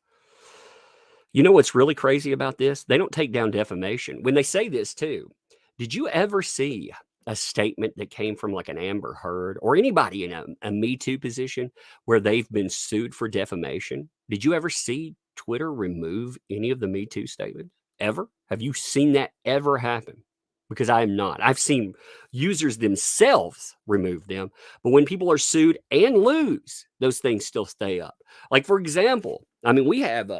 You know what's really crazy about this? They don't take down defamation. When they say this too, did you ever see a statement that came from like an Amber Heard or anybody in a Me Too position where they've been sued for defamation? Did you ever see Twitter remove any of the Me Too statements? Ever? Have you seen that ever happen? Because I am not. I've seen users themselves remove them. But when people are sued and lose, those things still stay up. Like, for example, I mean, we have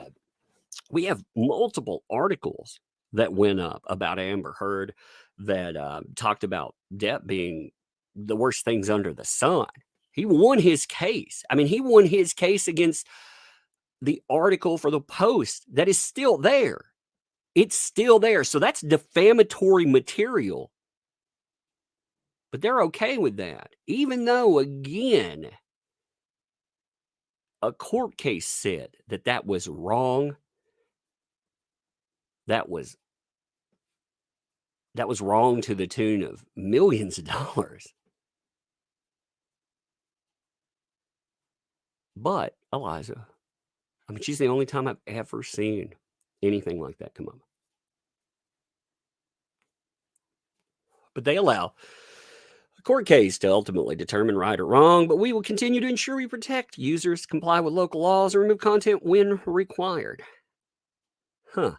multiple articles that went up about Amber Heard that talked about Depp being the worst things under the sun. He won his case. I mean, he won his case against the article for the Post that is still there. It's still there. So that's defamatory material. But they're okay with that, even though, again, a court case said that that was wrong. That was wrong to the tune of millions of dollars. But Eliza, I mean, she's the only time I've ever seen anything like that come up. But they allow a court case to ultimately determine right or wrong, but we will continue to ensure we protect users, comply with local laws, and remove content when required. Huh.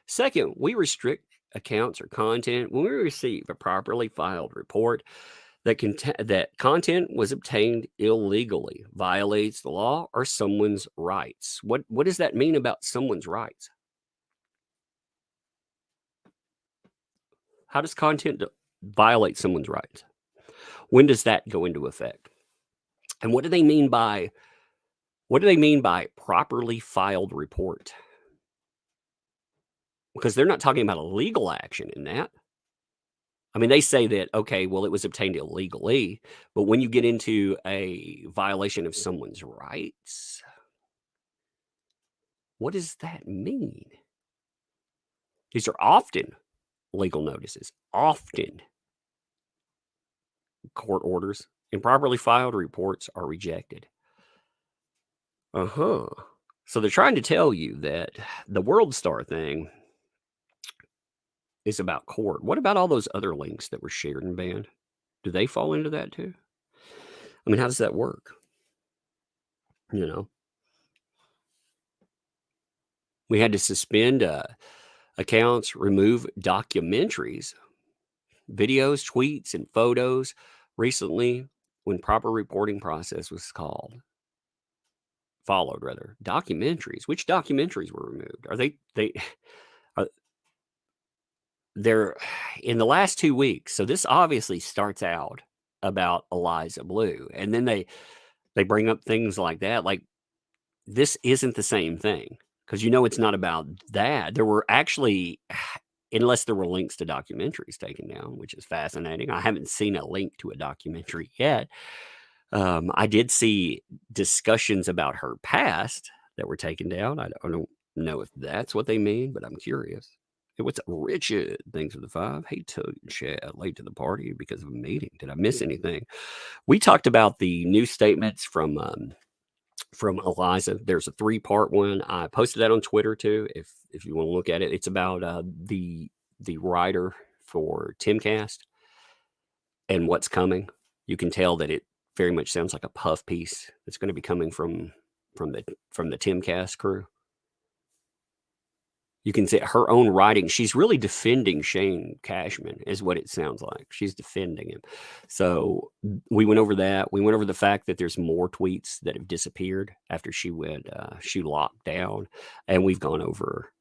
Second, we restrict accounts or content when we receive a properly filed report that content was obtained illegally, violates the law or someone's rights. What does that mean about someone's rights? How does content violate someone's rights? When does that go into effect? And what do they mean by properly filed report? Because they're not talking about a legal action in that. I mean, they say that, okay, well, it was obtained illegally, but when you get into a violation of someone's rights, what does that mean? These are often legal notices, often court orders. Improperly filed reports are rejected. So they're trying to tell you that the World Star thing is about court. What about all those other links that were shared and banned? Do they fall into that too? I mean, how does that work? You know, we had to suspend accounts, remove documentaries, videos, tweets, and photos recently when proper reporting process was followed. Documentaries. Which documentaries were removed? They're in the last 2 weeks. So this obviously starts out about Eliza Bleu, and then they bring up things like that. Like, this isn't the same thing, because it's not about that. There were actually, unless there were links to documentaries taken down, which is fascinating. I haven't seen a link to a documentary yet. I did see discussions about her past that were taken down. I don't know if that's what they mean, but I'm curious. Hey, what's up, Richard? Thanks for the 5. Hey, Tug and Chad, late to the party because of a meeting. Did I miss anything? We talked about the new statements from Eliza. There's a 3-part one. I posted that on Twitter too, if you want to look at it. It's about the writer for Timcast and what's coming. You can tell that it very much sounds like a puff piece that's going to be coming from the Timcast crew. You can see her own writing. She's really defending Shane Cashman, is what it sounds like. She's defending him. So we went over that. We went over the fact that there's more tweets that have disappeared after she locked down. And we've gone over,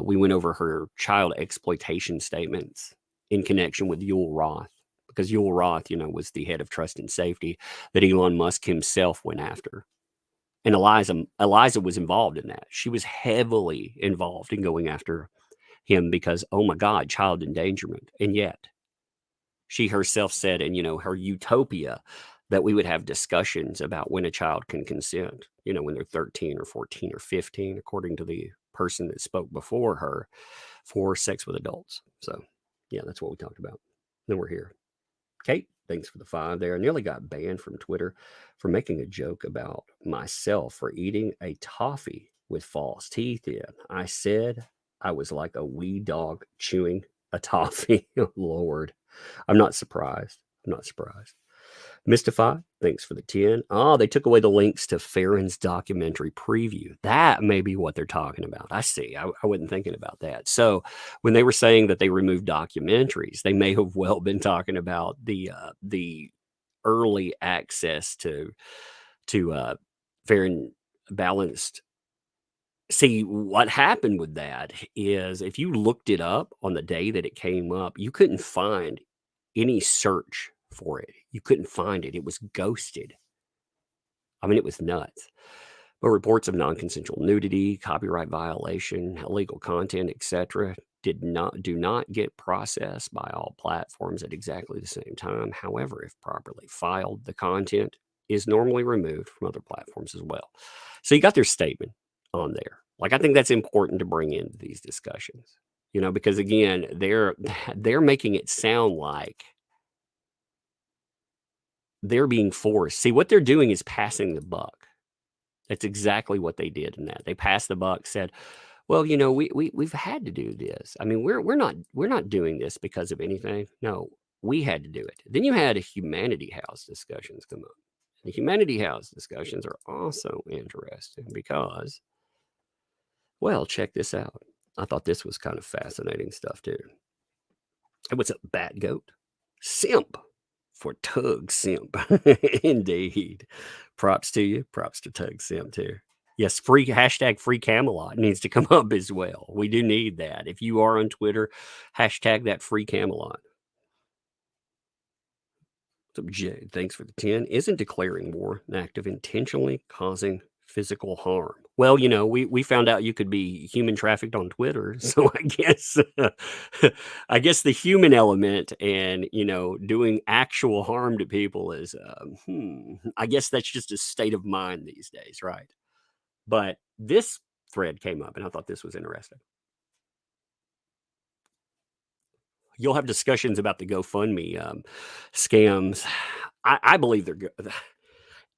we went over her child exploitation statements in connection with Yul Roth. Because Yul Roth, was the head of trust and safety that Elon Musk himself went after. And Eliza was involved in that. She was heavily involved in going after him because, oh my God, child endangerment. And yet she herself said in, her utopia that we would have discussions about when a child can consent, when they're 13 or 14 or 15, according to the person that spoke before her, for sex with adults. So, yeah, that's what we talked about. Then we're here. Kate, thanks for the 5 there. I nearly got banned from Twitter for making a joke about myself for eating a toffee with false teeth in. I said I was like a wee dog chewing a toffee. Lord, I'm not surprised. Mystify, thanks for the 10. Oh, they took away the links to Farron's documentary preview. That may be what they're talking about. I see. I wasn't thinking about that. So when they were saying that they removed documentaries, they may have well been talking about the early access to fair and balanced. See, what happened with that is if you looked it up on the day that it came up, you couldn't find any search for it. You couldn't find it. It was ghosted. I mean, it was nuts. Well, reports of non-consensual nudity, copyright violation, illegal content, etc., do not get processed by all platforms at exactly the same time. However, if properly filed, the content is normally removed from other platforms as well. So you got their statement on there. Like, I think that's important to bring into these discussions, because again, they're making it sound like they're being forced. See, what they're doing is passing the buck. That's exactly what they did in that. They passed the buck, said, well, we've had to do this. I mean, we're not doing this because of anything. No, we had to do it. Then you had a Humanity House discussions come up. The Humanity House discussions are also interesting because, well, check this out. I thought this was kind of fascinating stuff too. Hey, what's up, Bat Goat? Simp for Tug Simp. Indeed. Props to you. Props to Tug Simp too. Yes, hashtag free Camelot needs to come up as well. We do need that. If you are on Twitter, hashtag that free Camelot. What's up, Jay? Thanks for the 10. Isn't declaring war an act of intentionally causing physical harm? Well, we found out you could be human trafficked on Twitter. So I guess the human element and, doing actual harm to people is, I guess that's just a state of mind these days, right? But this thread came up, and I thought this was interesting. You'll have discussions about the GoFundMe scams. I believe they're good.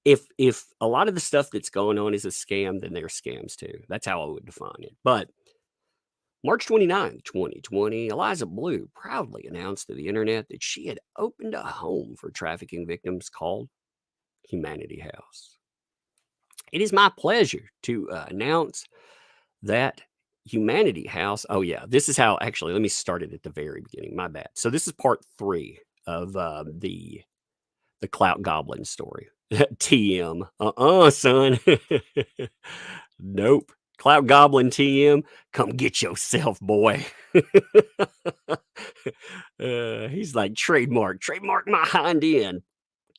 If a lot of the stuff that's going on is a scam, then they're scams too. That's how I would define it. But March 29th, 2020, Eliza Bleu proudly announced to the internet that she had opened a home for trafficking victims called Humanity House. It is my pleasure to announce that Humanity House. Oh, yeah. This is how, actually, let me start it at the very beginning. My bad. So this is part 3 of the Clout Goblin story. TM. Son. Nope. Clout Goblin TM. Come get yourself, boy. He's like, trademark my hind end.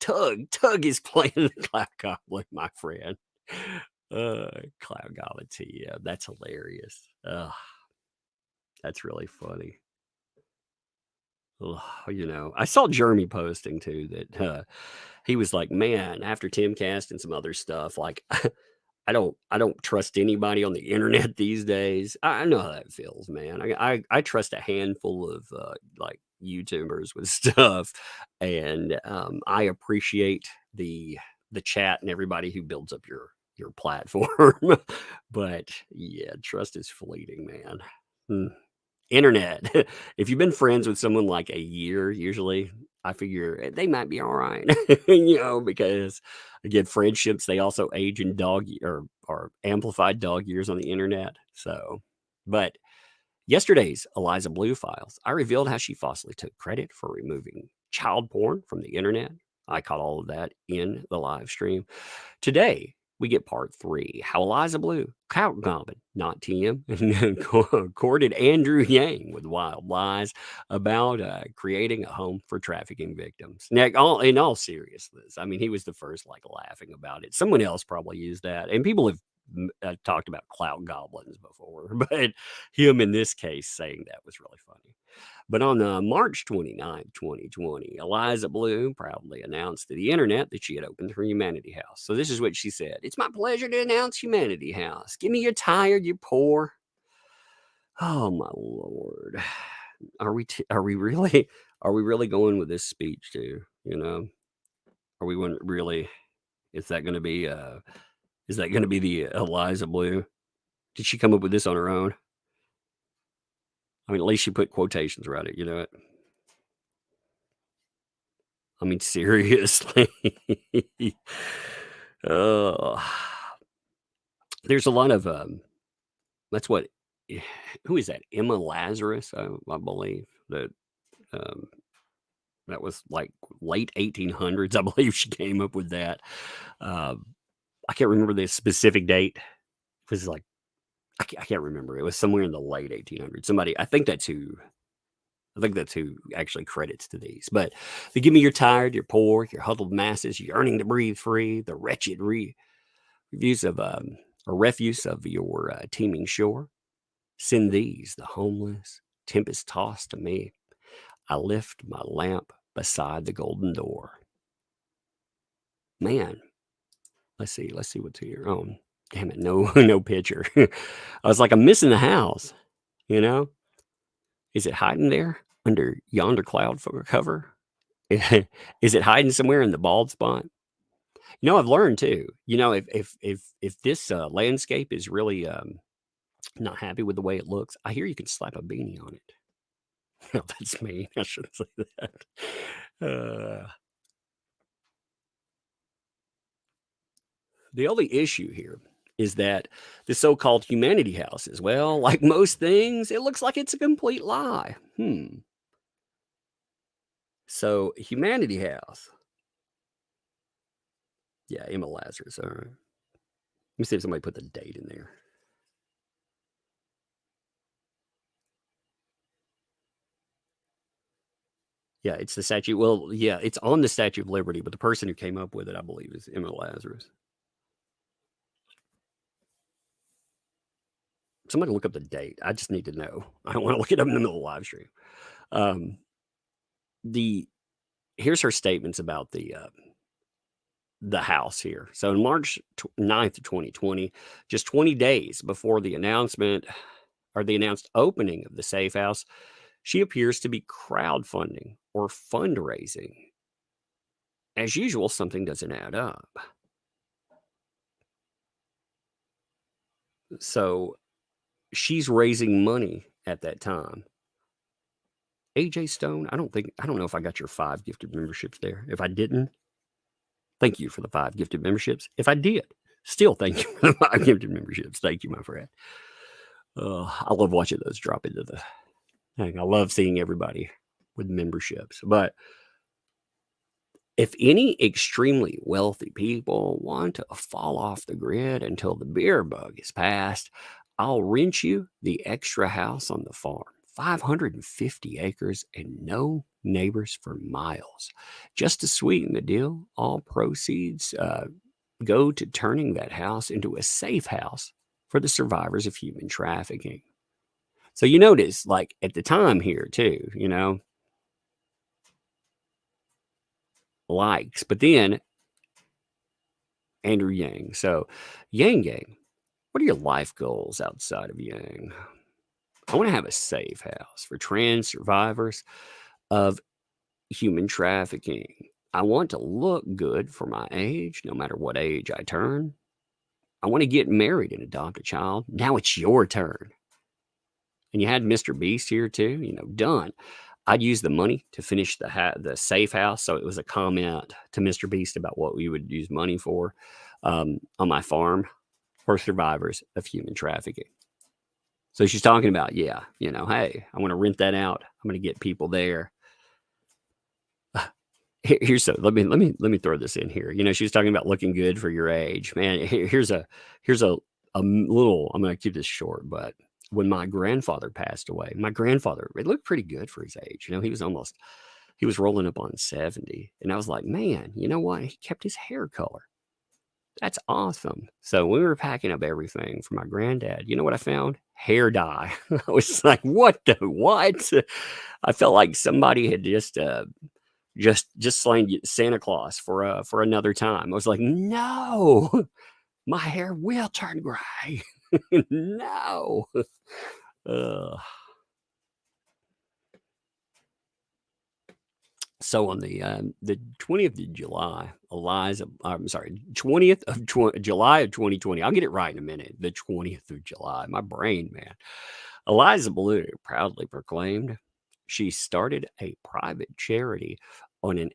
Tug is playing the Clout Goblin, my friend. Cloud Goblin TM. That's hilarious. That's really funny. I saw Jeremy posting too that he was like, man, after Timcast and some other stuff, like I don't trust anybody on the internet these days. I know how that feels, man. I trust a handful of like YouTubers with stuff, and I appreciate the chat and everybody who builds up your platform. But yeah, trust is fleeting, man. Internet. If you've been friends with someone like a year, usually I figure they might be all right. Because again, friendships, they also age in or amplified dog years on the internet. So, but yesterday's Eliza Bleu files, I revealed how she falsely took credit for removing child porn from the internet. I caught all of that in the live stream. Today, we get part 3. How Eliza Bleu, Clout Goblin, not TM, courted Andrew Yang with wild lies about creating a home for trafficking victims. Now, in all seriousness, I mean, he was the first laughing about it. Someone else probably used that. And people have talked about Clout Goblins before, but him in this case saying that was really funny. But on March 29th, 2020, Eliza Bleu proudly announced to the internet that she had opened her Humanity House. So this is what she said. It's my pleasure to announce Humanity House. Give me your tired, you poor. Oh, my Lord. Are we really going with this speech too? Are we really, is that going to be the Eliza Bleu? Did she come up with this on her own? I mean, at least she put quotations around it, it? I mean, seriously. There's a lot of, that's what, who is that? Emma Lazarus, I believe, that was like late 1800s. I believe she came up with that. I can't remember the specific date. It was like, I can't remember. It was somewhere in the late 1800s. I think that's who actually credits to these. But they give me your tired, your poor, your huddled masses, yearning to breathe free, the wretched Reviews of or refuse of your teeming shore. Send these, the homeless, tempest tossed to me. I lift my lamp beside the golden door. Man, let's see what's here. Oh, damn it, no picture. I was like, I'm missing the house. You know, is it hiding there under yonder cloud cover? Is it hiding somewhere in the bald spot? You know, I've learned too. You know, if this landscape is really not happy with the way it looks, I hear you can slap a beanie on it. No, that's me. I shouldn't say that. The only issue here is that the so-called humanity houses, well, like most things, it looks like it's a complete lie. So, humanity house. Yeah, Emma Lazarus. All right. Let me see if somebody put the date in there. Yeah, it's the statue. Well, yeah, it's on the Statue of Liberty, but the person who came up with it, I believe, is Emma Lazarus. Somebody look up the date. I just need to know. I don't want to look it up in the middle of the live stream. Here's her statements about the house here. So on March 9th, 2020, just 20 days before the announcement or the announced opening of the safe house, she appears to be crowdfunding or fundraising. As usual, something doesn't add up. So she's raising money at that time. AJ Stone, I don't know if I got your 5 gifted memberships there. If I didn't, thank you for the 5 gifted memberships. If I did, still thank you for the 5 gifted memberships. Thank you, my friend. I love watching those drop into the thing. I love seeing everybody with memberships. But if any extremely wealthy people want to fall off the grid until the beer bug is past, I'll rent you the extra house on the farm. 550 acres and no neighbors for miles. Just to sweeten the deal, all proceeds go to turning that house into a safe house for the survivors of human trafficking. So you notice, like at the time here too, you know, likes, but then Andrew Yang. So Yang Gang, what are your life goals outside of Yang? I want to have a safe house for trans survivors of human trafficking. I want to look good for my age, no matter what age I turn. I want to get married and adopt a child. Now it's your turn. And you had Mr. Beast here too, you know, done. I'd use the money to finish the safe house. So it was a comment to Mr. Beast about what we would use money for on my farm for survivors of human trafficking. So she's talking about, yeah, you know, hey, I want to rent that out. I'm going to get people there. Here's so let me throw this in here. You know, she was talking about looking good for your age, man. Here's a little. I'm going to keep this short, but when my grandfather passed away, it looked pretty good for his age. You know, he was rolling up on 70, and I was like, man, you know what? He kept his hair color. That's awesome. So we were packing up everything for my granddad. You know what I found? Hair dye. I was like, what? I felt like somebody had just slain Santa Claus for another time. I was like, no, my hair will turn gray. No. So on the 20th of July, 20th of July of 2020. I'll get it right in a minute. The 20th of July. My brain, man. Eliza Bleu proudly proclaimed she started a private charity on an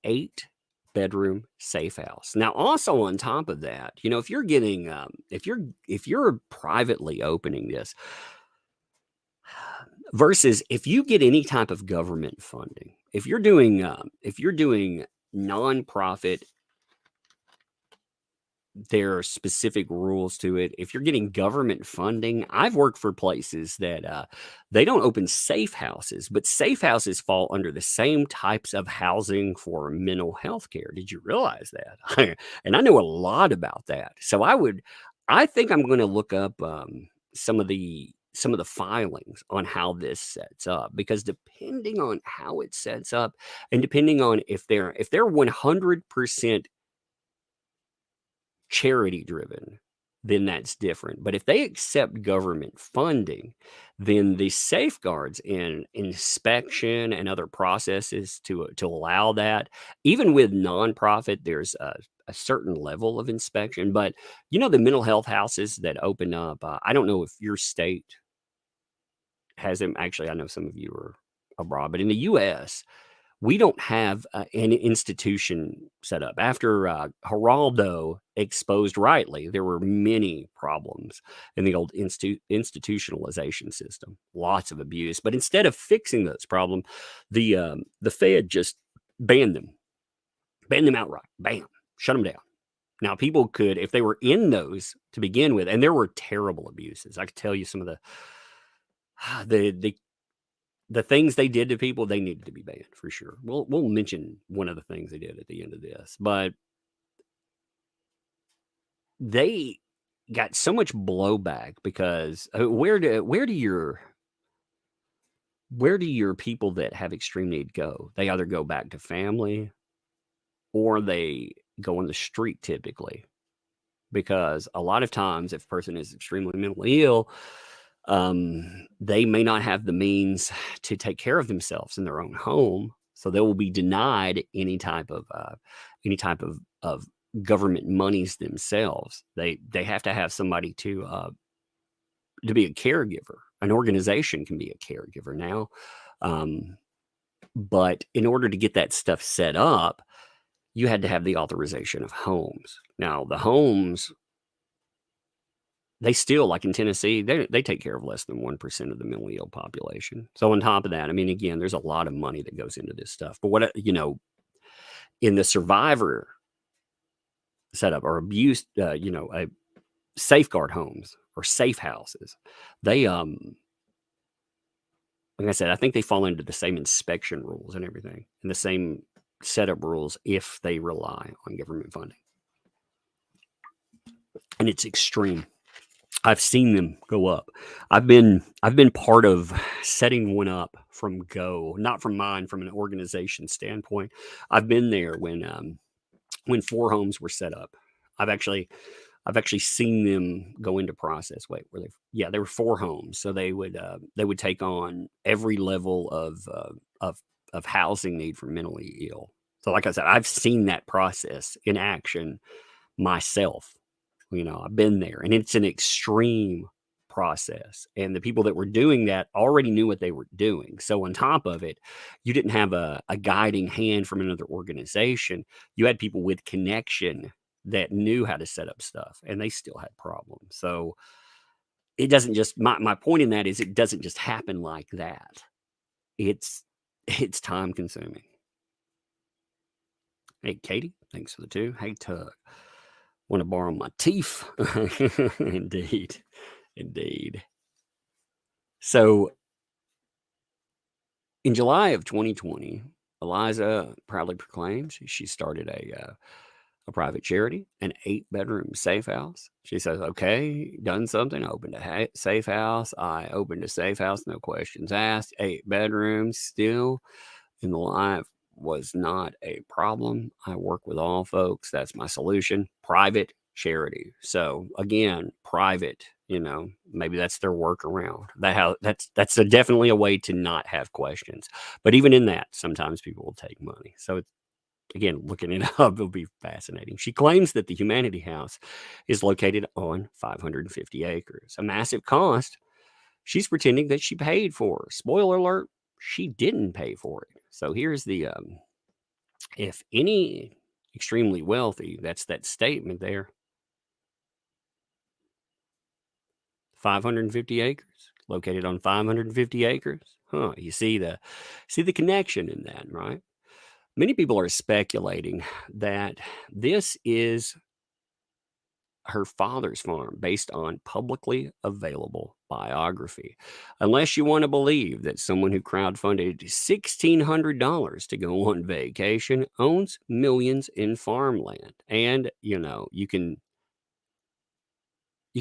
8-bedroom safe house. Now, also on top of that, you know, if you're getting if you're privately opening this, versus if you get any type of government funding, if you're doing nonprofit there are specific rules to it. If you're getting government funding, I've worked for places that they don't open safe houses, but safe houses fall under the same types of housing for mental health care. Did you realize that? And I know a lot about that. So I think I'm going to look up some of the filings on how this sets up, because depending on how it sets up and depending on if they're 100% charity driven, then that's different. But if they accept government funding, then the safeguards in inspection and other processes to allow that, even with nonprofit, there's a certain level of inspection. But the mental health houses that open up, I don't know if your state has them. Actually, I know some of you are abroad, but in the U.S., we don't have an institution set up. After Geraldo exposed rightly, there were many problems in the old institutionalization system, lots of abuse. But instead of fixing those problems, the Fed just banned them outright. Bam, shut them down. Now, people could, if they were in those to begin with, and there were terrible abuses. I could tell you some of the things they did to people, they needed to be banned for sure. We'll mention one of the things they did at the end of this, but they got so much blowback because where do your people that have extreme need go? They either go back to family or they go on the street typically, because a lot of times if a person is extremely mentally ill, they may not have the means to take care of themselves in their own home, so they will be denied any type of government monies themselves. They have to have somebody to be a caregiver. An organization can be a caregiver now, but in order to get that stuff set up, you had to have the authorization of homes. Now, the homes, they still, like in Tennessee, they take care of less than 1% of the mentally ill population. So on top of that, I mean, again, there's a lot of money that goes into this stuff. But in the survivor setup or abuse, a safeguard homes or safe houses, they, like I said, I think they fall into the same inspection rules and everything, and the same setup rules if they rely on government funding. And it's extreme. I've seen them go up. I've been part of setting one up from go, not from mine, from an organization standpoint. I've been there when 4 homes were set up. I've actually seen them go into process. Wait, were they? Yeah, there were 4 homes. So they would take on every level of housing need for mentally ill. So like I said, I've seen that process in action myself. I've been there, and it's an extreme process. And the people that were doing that already knew what they were doing. So on top of it, you didn't have a guiding hand from another organization. You had people with connection that knew how to set up stuff, and they still had problems. So it doesn't just, my point in that is it doesn't just happen like that. It's time consuming. Hey, Katie, thanks for the 2. Hey, Tug. Want to borrow my teeth? Indeed. So in July of 2020, Eliza proudly proclaims she started a private charity, an 8-bedroom safe house. She says, okay, done something, opened a safe house. I opened a safe house, no questions asked. 8 bedrooms, still in the life was not a problem. I work with all folks. That's my solution. Private charity. So again, private, maybe that's their workaround. That's definitely a way to not have questions. But even in that, sometimes people will take money. So it's, again, looking it up, it'll be fascinating. She claims that the Humanity House is located on 550 acres, a massive cost. She's pretending that she paid for. Spoiler alert, she didn't pay for it. So here's the, if any extremely wealthy, that's that statement there. 550 acres, located on 550 acres. You see the connection in that, right? Many people are speculating that this is her father's farm based on publicly available biography. Unless you want to believe that someone who crowdfunded $1,600 to go on vacation owns millions in farmland. And, you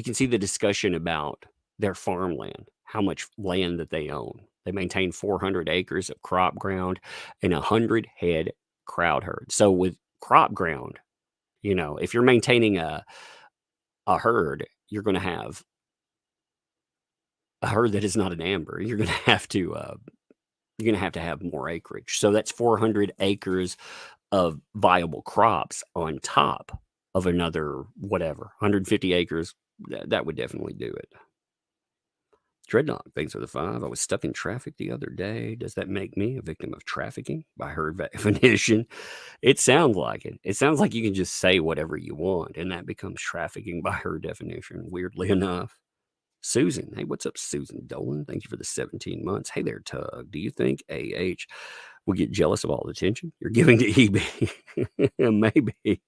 can see the discussion about their farmland, how much land that they own. They maintain 400 acres of crop ground and 100 head crowd herd. So with crop ground, if you're maintaining a herd, you're going to have a herd that is not an amber. You're going to have to have more acreage. So that's 400 acres of viable crops on top of another, whatever, 150 acres. That would definitely do it. Dreadnought, thanks for the 5. I was stuck in traffic the other day. Does that make me a victim of trafficking by her definition? It sounds like it. It sounds like you can just say whatever you want, and that becomes trafficking by her definition, weirdly enough. Susan, hey, what's up, Susan Dolan? Thank you for the 17 months. Hey there, Tug. Do you think AH will get jealous of all the attention you're giving to EB? Maybe.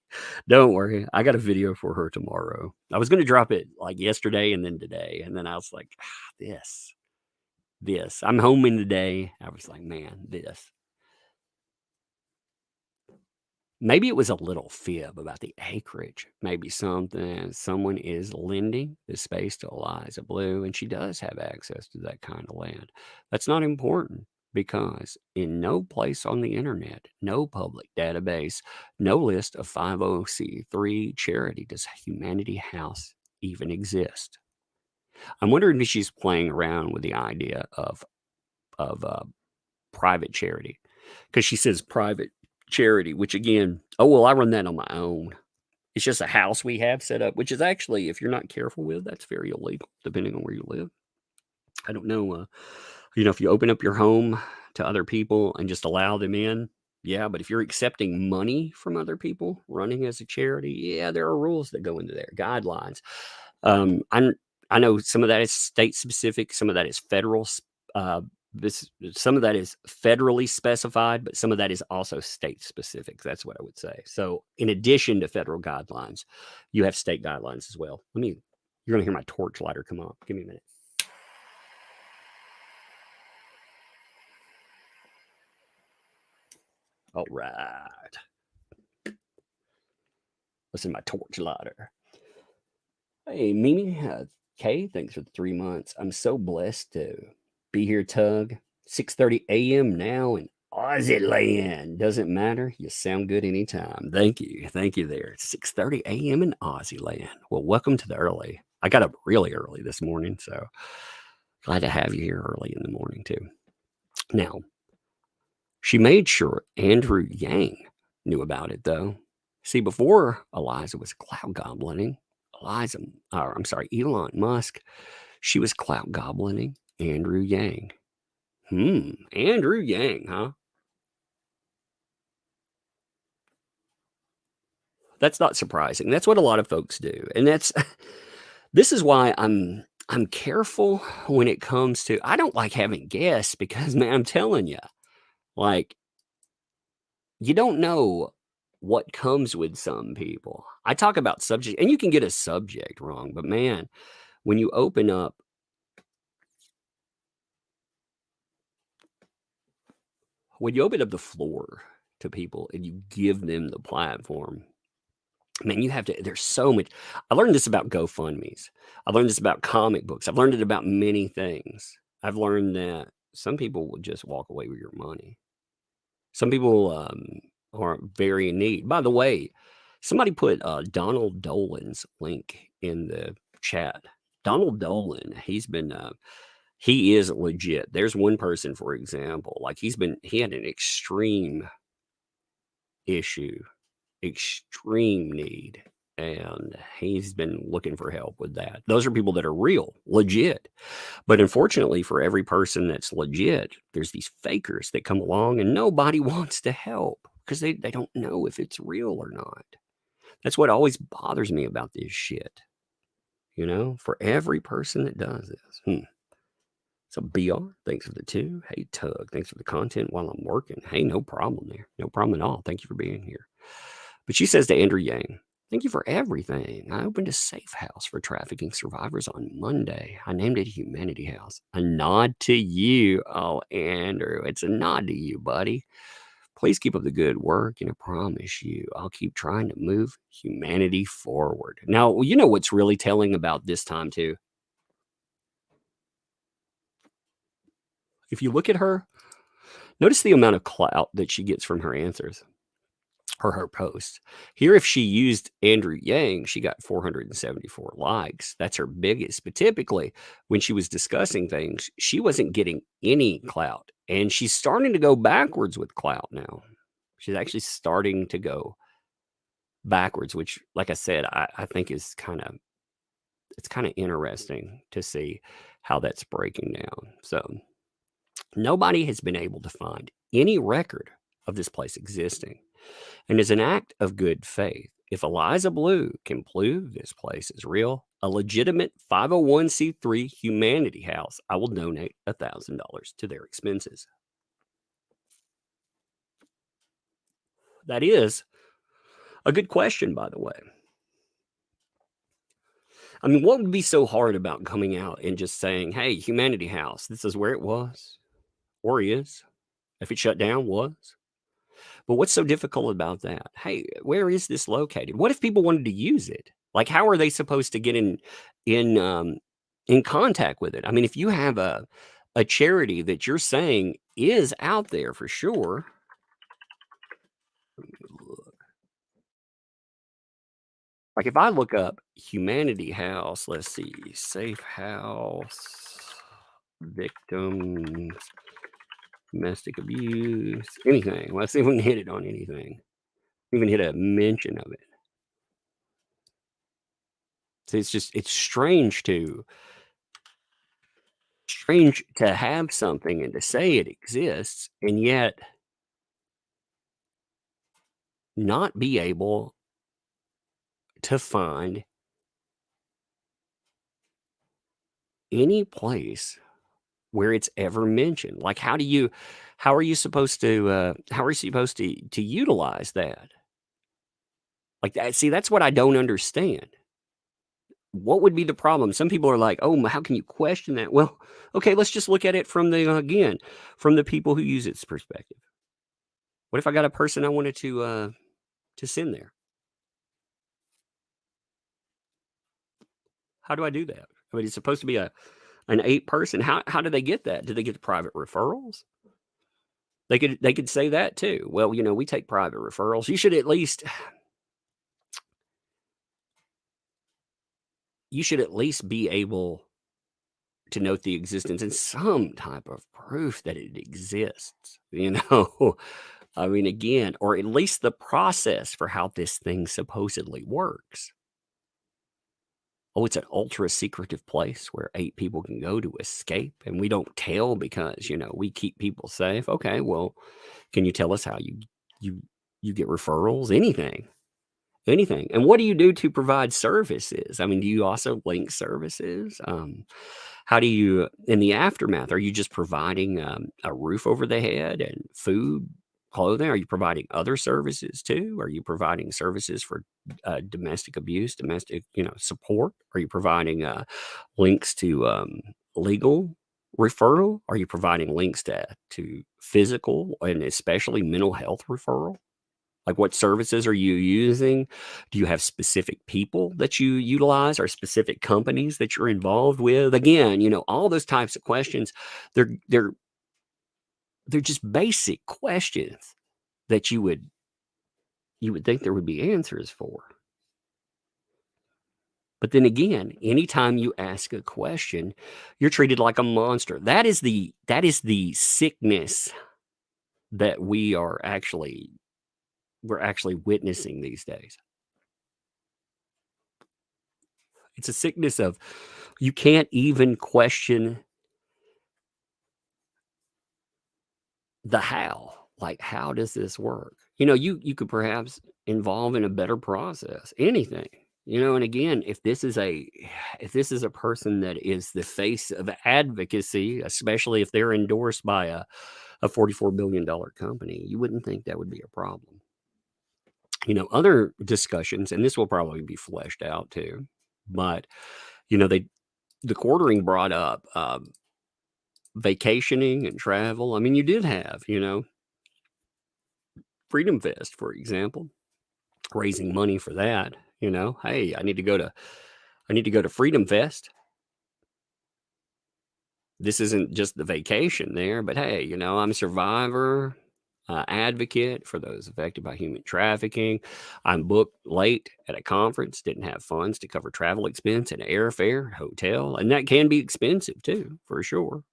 Don't worry. I got a video for her tomorrow. I was going to drop it like yesterday and then today. And then I was like, this. I'm home in today. I was like, man, this. Maybe it was a little fib about the acreage. Maybe someone is lending the space to Eliza Bleu, and she does have access to that kind of land. That's not important because in no place on the internet, no public database, no list of 50c3 charity does Humanity House even exist. I'm wondering if she's playing around with the idea of private charity, because she says private charity, which again, I run that on my own. It's just a house we have set up, which is actually, if you're not careful with, that's very illegal, depending on where you live. I don't know, if you open up your home to other people and just allow them in, yeah, but if you're accepting money from other people running as a charity, yeah, there are rules that go into there, guidelines. I know some of that is state specific, some of that is federal some of that is federally specified, but some of that is also state specific. That's what I would say. So in addition to federal guidelines, you have state guidelines as well. You're going to hear my torch lighter come on. Give me a minute. All right. Listen to my torch lighter. Hey, Mimi. Kay, thanks for the 3 months. I'm so blessed to be here, Tug. 6:30 a.m. now in Aussie land. Doesn't matter. You sound good anytime. Thank you. Thank you there. 6:30 a.m. in Aussie land. Well, welcome to the early. I got up really early this morning, so glad to have you here early in the morning, too. Now, she made sure Andrew Yang knew about it, though. See, before Eliza was cloud goblining, Elon Musk, she was cloud goblining Andrew Yang. Andrew Yang, huh? That's not surprising. That's what a lot of folks do. And this is why I'm careful when it comes to, I don't like having guests because, man, I'm telling you, like, you don't know what comes with some people. I talk about subject, and you can get a subject wrong, but man, when you open up the floor to people and you give them the platform, man, there's so much. I learned this about GoFundMes. I learned this about comic books. I've learned it about many things. I've learned that some people will just walk away with your money. Some people are very in need. By the way, somebody put Donald Dolan's link in the chat. Donald Dolan, he is legit. There's one person, for example, like he had an extreme issue, extreme need, and he's been looking for help with that. Those are people that are real, legit. But unfortunately, for every person that's legit, there's these fakers that come along and nobody wants to help because they don't know if it's real or not. That's what always bothers me about this shit. For every person that does this. So BR, thanks for the 2. Hey, Tug, thanks for the content while I'm working. Hey, no problem there. No problem at all. Thank you for being here. But she says to Andrew Yang, Thank you for everything. I opened a safe house for trafficking survivors on Monday. I named it Humanity House. A nod to you. Oh, Andrew, it's a nod to you, buddy. Please keep up the good work, and I promise you, I'll keep trying to move humanity forward. Now, you know what's really telling about this time, too? If you look at her, notice the amount of clout that she gets from her answers or her posts. Here, if she used Andrew Yang, she got 474 likes. That's her biggest. But typically, when she was discussing things, she wasn't getting any clout. And she's starting to go backwards with clout now. She's actually starting to go backwards, which, like I said, I think is kind of interesting to see how that's breaking down. So nobody has been able to find any record of this place existing. And as an act of good faith, if Eliza Bleu can prove this place is real, a legitimate 501c3 humanity house, I will donate $1,000 to their expenses. That is a good question, by the way. I mean, what would be so hard about coming out and just saying, hey, Humanity House, this is where it was or is. If it shut down, was. But what's so difficult about that? Hey, where is this located? What if people wanted to use it? Like, how are they supposed to get in contact with it? I mean, if you have a charity that you're saying is out there for sure. Like if I look up Humanity House, let's see, safe house, victims, domestic abuse, anything. Let's see if we can hit it on anything. Even hit a mention of it. So it's strange to have something and to say it exists and yet not be able to find any place where it's ever mentioned. Like how are you supposed to utilize that? Like that, see, that's what I don't understand. What would be the problem? Some people are like, oh, how can you question that? Well, okay, let's just look at it from the people who use its perspective. What if I got a person I wanted to send there? How do I do that? I mean, it's supposed to be an 8-person. How do they get that? Do they get private referrals? They could say that too. Well, we take private referrals. You should at least be able to note the existence and some type of proof that it exists. I mean, again, or at least the process for how this thing supposedly works. Oh, it's an ultra secretive place where 8 people can go to escape and we don't tell because, we keep people safe. Okay, well, can you tell us how you get referrals? Anything. And what do you do to provide services? I mean, do you also link services? How do you, in the aftermath, are you just providing a roof over the head and food, clothing? Are you providing other services too? Are you providing services for domestic abuse, domestic, support? Are you providing links to legal referral? Are you providing links to physical and especially mental health referral? Like what services are you using? Do you have specific people that you utilize or specific companies that you're involved with? Again, all those types of questions, they're just basic questions that you would think there would be answers for. But then again, anytime you ask a question, you're treated like a monster. That is the sickness that we're actually witnessing these days. It's a sickness of you can't even question the how. Like, how does this work? You could perhaps involve in a better process, anything. And again, if this is a person that is the face of advocacy, especially if they're endorsed by a $44 billion company, you wouldn't think that would be a problem. other discussions, and this will probably be fleshed out too, but the quartering brought up vacationing and travel. I mean, you did have, Freedom Fest, for example, raising money for that. Hey, I need to go to Freedom Fest. This isn't just the vacation there, but hey, I'm a survivor, advocate for those affected by human trafficking. I'm booked late at a conference, didn't have funds to cover travel expense and airfare, hotel, and that can be expensive too, for sure.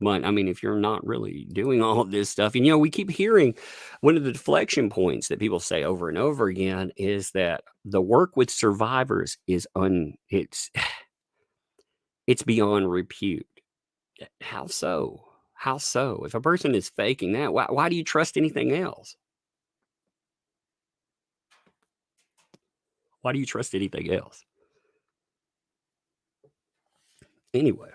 But I mean, if you're not really doing all of this stuff, and we keep hearing one of the deflection points that people say over and over again is that the work with survivors is it's beyond repute. How so? How so? If a person is faking that, why do you trust anything else? Why do you trust anything else? Anyway.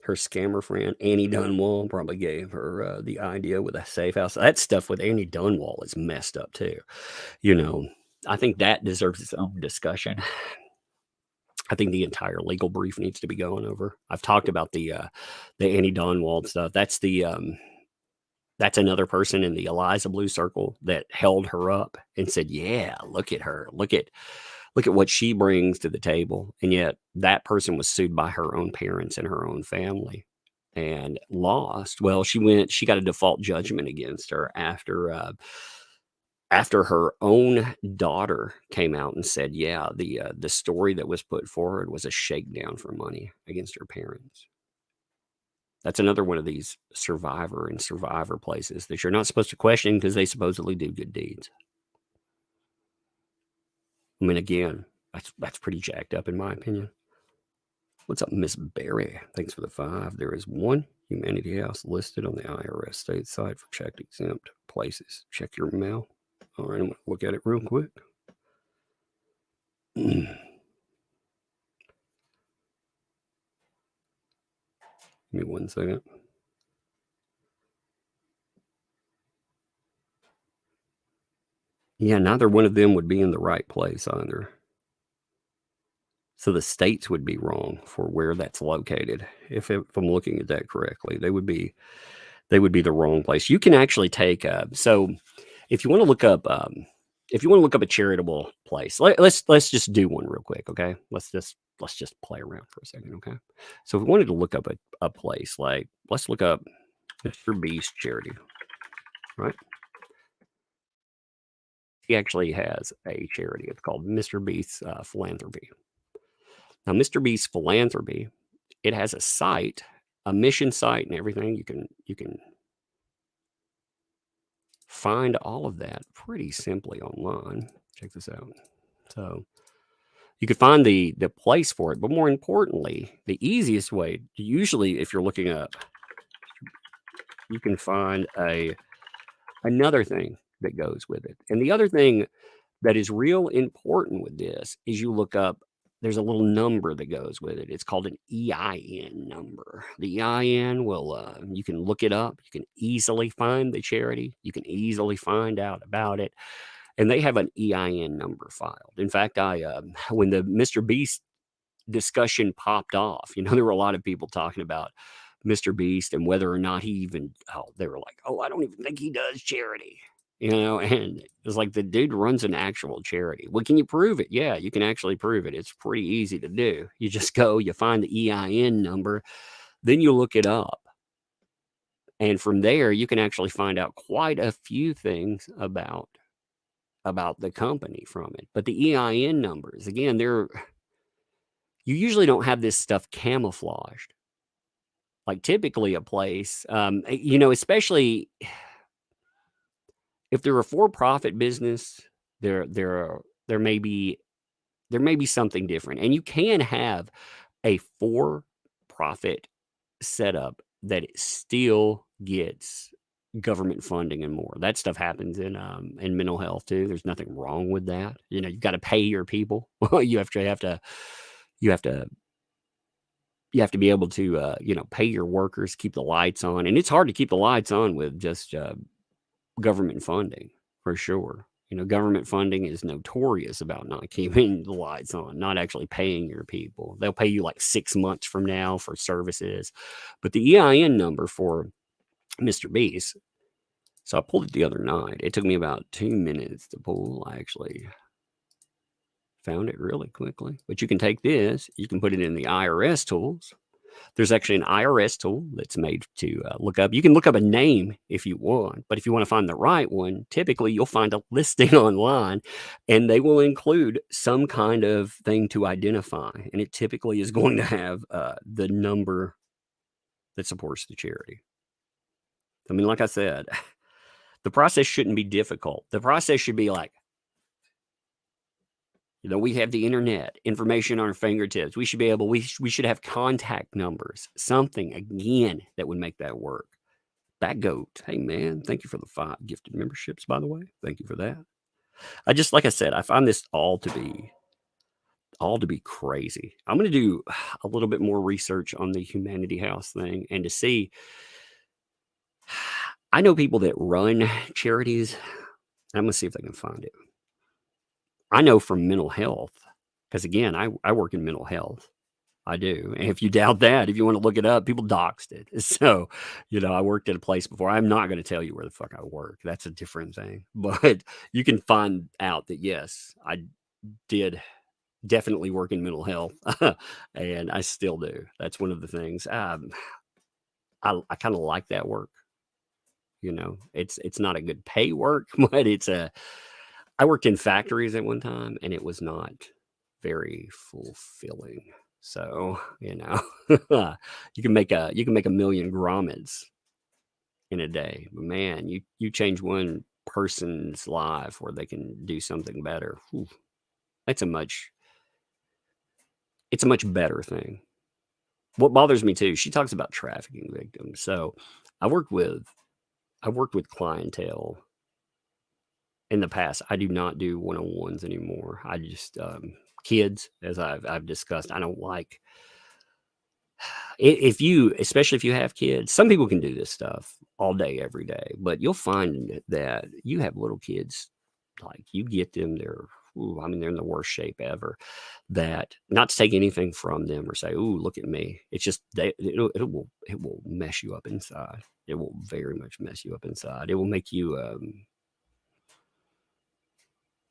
Her scammer friend, Annie Dunwall, probably gave her the idea with a safe house. That stuff with Annie Dunwall is messed up too. I think that deserves its own discussion. I think the entire legal brief needs to be going over. I've talked about the Annie Dunwall stuff. That's another person in the Eliza Bleu circle that held her up and said, yeah, look at her. Look at what she brings to the table. And yet that person was sued by her own parents and her own family and lost. Well, she got a default judgment against her after her own daughter came out and said, yeah, the story that was put forward was a shakedown for money against her parents. That's another one of these survivor places that you're not supposed to question because they supposedly do good deeds. I mean, again, that's pretty jacked up in my opinion. What's up, Miss Berry? Thanks for the 5. There is one humanity house listed on the IRS state site for checked exempt places. Check your mail. All right, I'm going to look at it real quick. Give me 1 second. Yeah, neither one of them would be in the right place either. So the states would be wrong for where that's located. If I'm looking at that correctly, they would be the wrong place. You can actually take so if you want to look up a charitable place, let's just do one real quick, okay? Let's just play around for a second, okay? So if we wanted to look up a place, like let's look up Mr. Beast charity, right? He actually has a charity. It's called Mr. Beast's Philanthropy. Now, Mr. Beast's Philanthropy, it has a site, a mission site, and everything. You can find all of that pretty simply online. Check this out. So you could find the place for it, but more importantly, the easiest way, usually if you're looking up, you can find another thing that goes with it. And the other thing that is real important with this is you look up, there's a little number that goes with it. It's called an EIN number. The EIN will, you can look it up. You can easily find the charity. You can easily find out about it. And they have an EIN number filed. In fact, when the Mr. Beast discussion popped off, there were a lot of people talking about Mr. Beast and whether or not he even, they were like, I don't even think he does charity. And it's like the dude runs an actual charity. Well, can you prove it? Yeah, you can actually prove it. It's pretty easy to do. You just go, you find the EIN number, then you look it up. And from there, you can actually find out quite a few things about the company from it. But the EIN numbers, again, you usually don't have this stuff camouflaged. Like typically a place, especially if they're a for-profit business, there may be something different, and you can have a for-profit setup that it still gets government funding and more. That stuff happens in mental health too. There's nothing wrong with that. You've got to pay your people. you have to you have to be able to, pay your workers, keep the lights on. And it's hard to keep the lights on with just government funding, for sure. Government funding is notorious about not keeping the lights on, not actually paying your people. They'll pay you like 6 months from now for services. But the EIN number for Mr. Beast, so I pulled it the other night. It took me about 2 minutes to pull. I actually found it really quickly. But you can take this, you can put it in the IRS tools. There's actually an IRS tool that's made to look up. You can look up a name if you want, but if you want to find the right one, typically you'll find a listing online and they will include some kind of thing to identify. And it typically is going to have the number that supports the charity. I mean, like I said, the process shouldn't be difficult. The process should be like, we have the internet, information on our fingertips. We should have contact numbers, something again that would make that work. That goat, hey man, thank you for the 5 gifted memberships, by the way. Thank you for that. Like I said, I find this all to be crazy. I'm going to do a little bit more research on the Humanity House thing and to see. I know people that run charities. I'm going to see if I can find it. I know from mental health, because again, I work in mental health. I do. And if you doubt that, if you want to look it up, people doxed it. So, I worked at a place before. I'm not going to tell you where the fuck I work. That's a different thing. But you can find out that, yes, I did definitely work in mental health. And I still do. That's one of the things. I kind of like that work. It's not a good pay work, but I worked in factories at one time and it was not very fulfilling. So, you can make a million grommets in a day. But man, you change one person's life where they can do something better. Whew, it's a much better thing. What bothers me too, she talks about trafficking victims. So I worked with clientele in the past. I do not do one-on-ones anymore. I just kids, as I've discussed. I don't like especially if you have kids. Some people can do this stuff all day, every day, but you'll find that you have little kids, like you get them, they're in the worst shape ever. That, not to take anything from them or say, "Ooh, look at me." It's just it will mess you up inside. It will very much mess you up inside. It will make you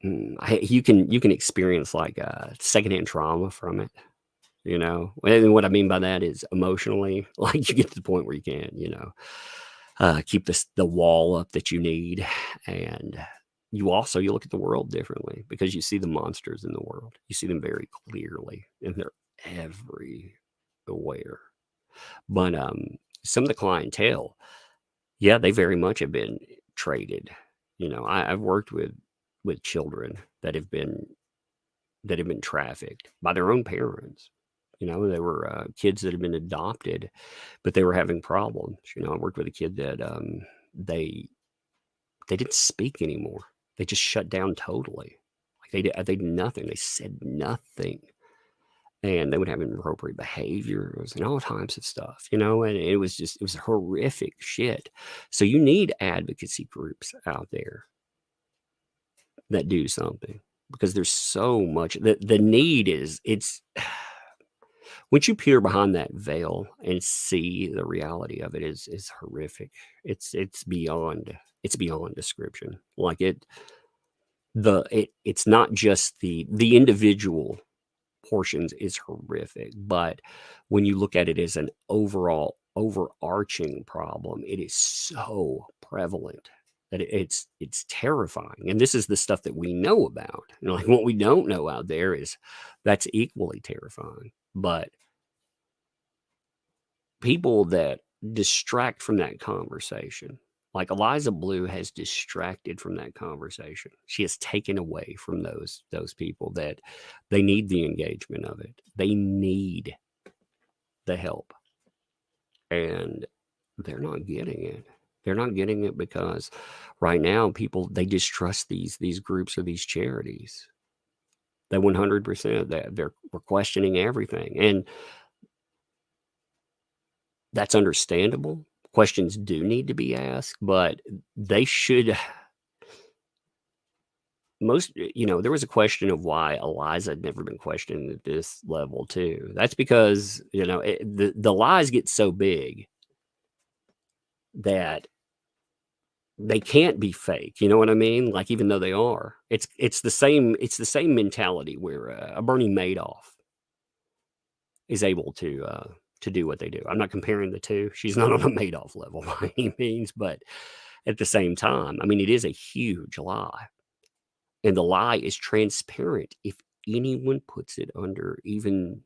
you can experience like secondhand trauma from it, and what I mean by that is emotionally, like you get to the point where you can't, keep the wall up that you need. And you look at the world differently because you see the monsters in the world. You see them very clearly and they're everywhere. But some of the clientele, yeah, they very much have been traded. I've worked with children that have been trafficked by their own parents. They were kids that had been adopted, but they were having problems. I worked with a kid that they didn't speak anymore. They just shut down totally. Like they did nothing. They said nothing, and they would have inappropriate behaviors and all types of stuff. And it was horrific shit. So you need advocacy groups out there that do something, because there's so much. The need is, once you peer behind that veil and see the reality of it, is horrific. It's beyond description. Like it's not just the individual portions is horrific, but when you look at it as an overall overarching problem, it is so prevalent that it's terrifying. And this is the stuff that we know about. Like what we don't know out there is that's equally terrifying. But people that distract from that conversation, like Eliza Bleu has distracted from that conversation. She has taken away from those people that they need the engagement of it. They need the help. And they're not getting it. They're not getting it because right now people, they distrust these groups or these charities. They 100% we're questioning everything. And That's understandable. Questions do need to be asked, but they should. There was a question of why Eliza had never been questioned at this level too. That's because, the lies get so big that they can't be fake. You know what I mean? Like, even though they are, it's the same mentality where a Bernie Madoff is able to do what they do. I'm not comparing the two. She's not on a Madoff level by any means, but at the same time, I mean, it is a huge lie. And the lie is transparent if anyone puts it under even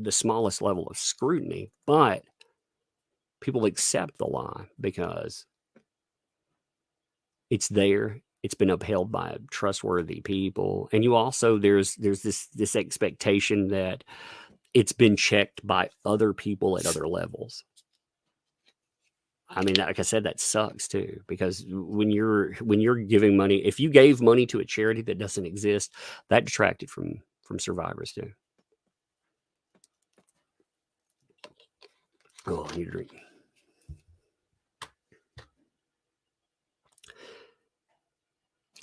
the smallest level of scrutiny. But people accept the lie because it's there. It's been upheld by trustworthy people. And you also, there's this expectation that it's been checked by other people at other levels. I mean, like I said, that sucks too, because when you're giving money, if you gave money to a charity that doesn't exist, that detracted from survivors too. Oh, I need a drink.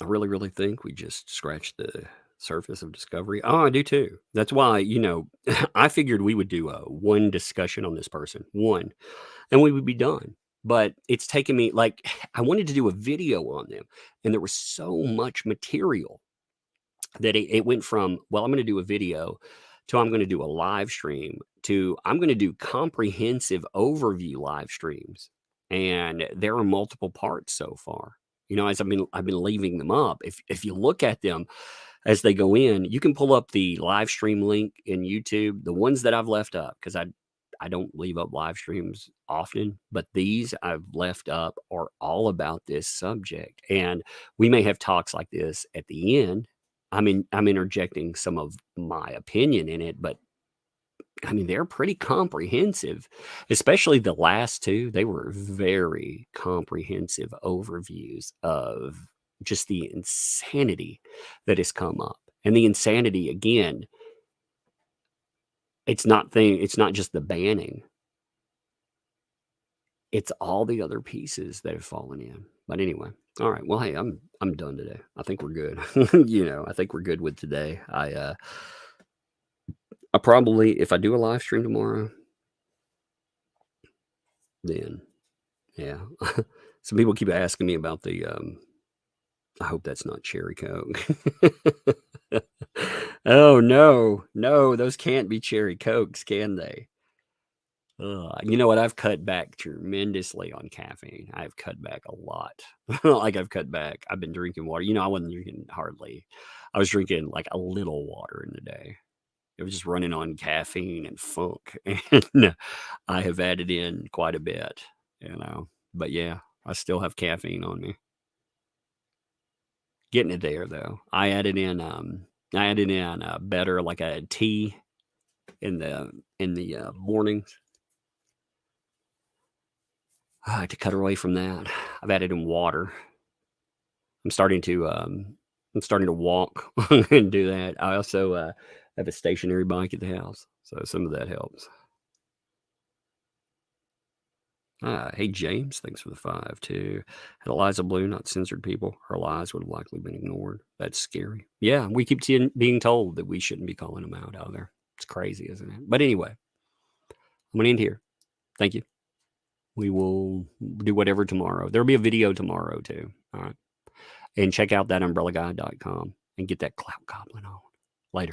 I really, really think we just scratched the surface of discovery. Oh, I do too. That's why, I figured we would do one discussion on this person, and we would be done. But it's taken me, like, I wanted to do a video on them, and there was so much material that it went from, well, I'm going to do a video to I'm going to do a live stream to I'm going to do comprehensive overview live streams. And there are multiple parts so far. As I've been leaving them up. If you look at them as they go in, you can pull up the live stream link in YouTube, the ones that I've left up, because I don't leave up live streams often, but these I've left up are all about this subject. And we may have talks like this at the end. I'm interjecting some of my opinion in it, but I mean, they're pretty comprehensive, especially the last two. They were very comprehensive overviews of just the insanity that has come up. And the insanity, again, it's not just the banning. It's all the other pieces that have fallen in. But anyway, all right. Well, hey, I'm done today. I think we're good. I think we're good with today. I probably, if I do a live stream tomorrow, then yeah. Some people keep asking me about the I hope that's not cherry Coke. Oh no, those can't be cherry Cokes, can they? You know what? I've cut back tremendously on caffeine. I've cut back a lot. I've been drinking water. I wasn't drinking hardly. I was drinking like a little water in the day. It was just running on caffeine and funk. And I have added in quite a bit, But yeah, I still have caffeine on me. Getting it there though. I added in better, like a tea in the mornings. To cut away from that, I've added in water. I'm starting to walk and do that. I also have a stationary bike at the house, so some of that helps. Hey James, thanks for the 5 too. Had Eliza Bleu not censored people, her lies would have likely been ignored. That's scary. Yeah, we keep being told that we shouldn't be calling them out there. It's crazy, isn't it? But anyway, I'm gonna end here. Thank you. We will do whatever tomorrow. There'll be a video tomorrow too. All right. And check out ThatUmbrellaGuy.com and get that clout goblin on. Later.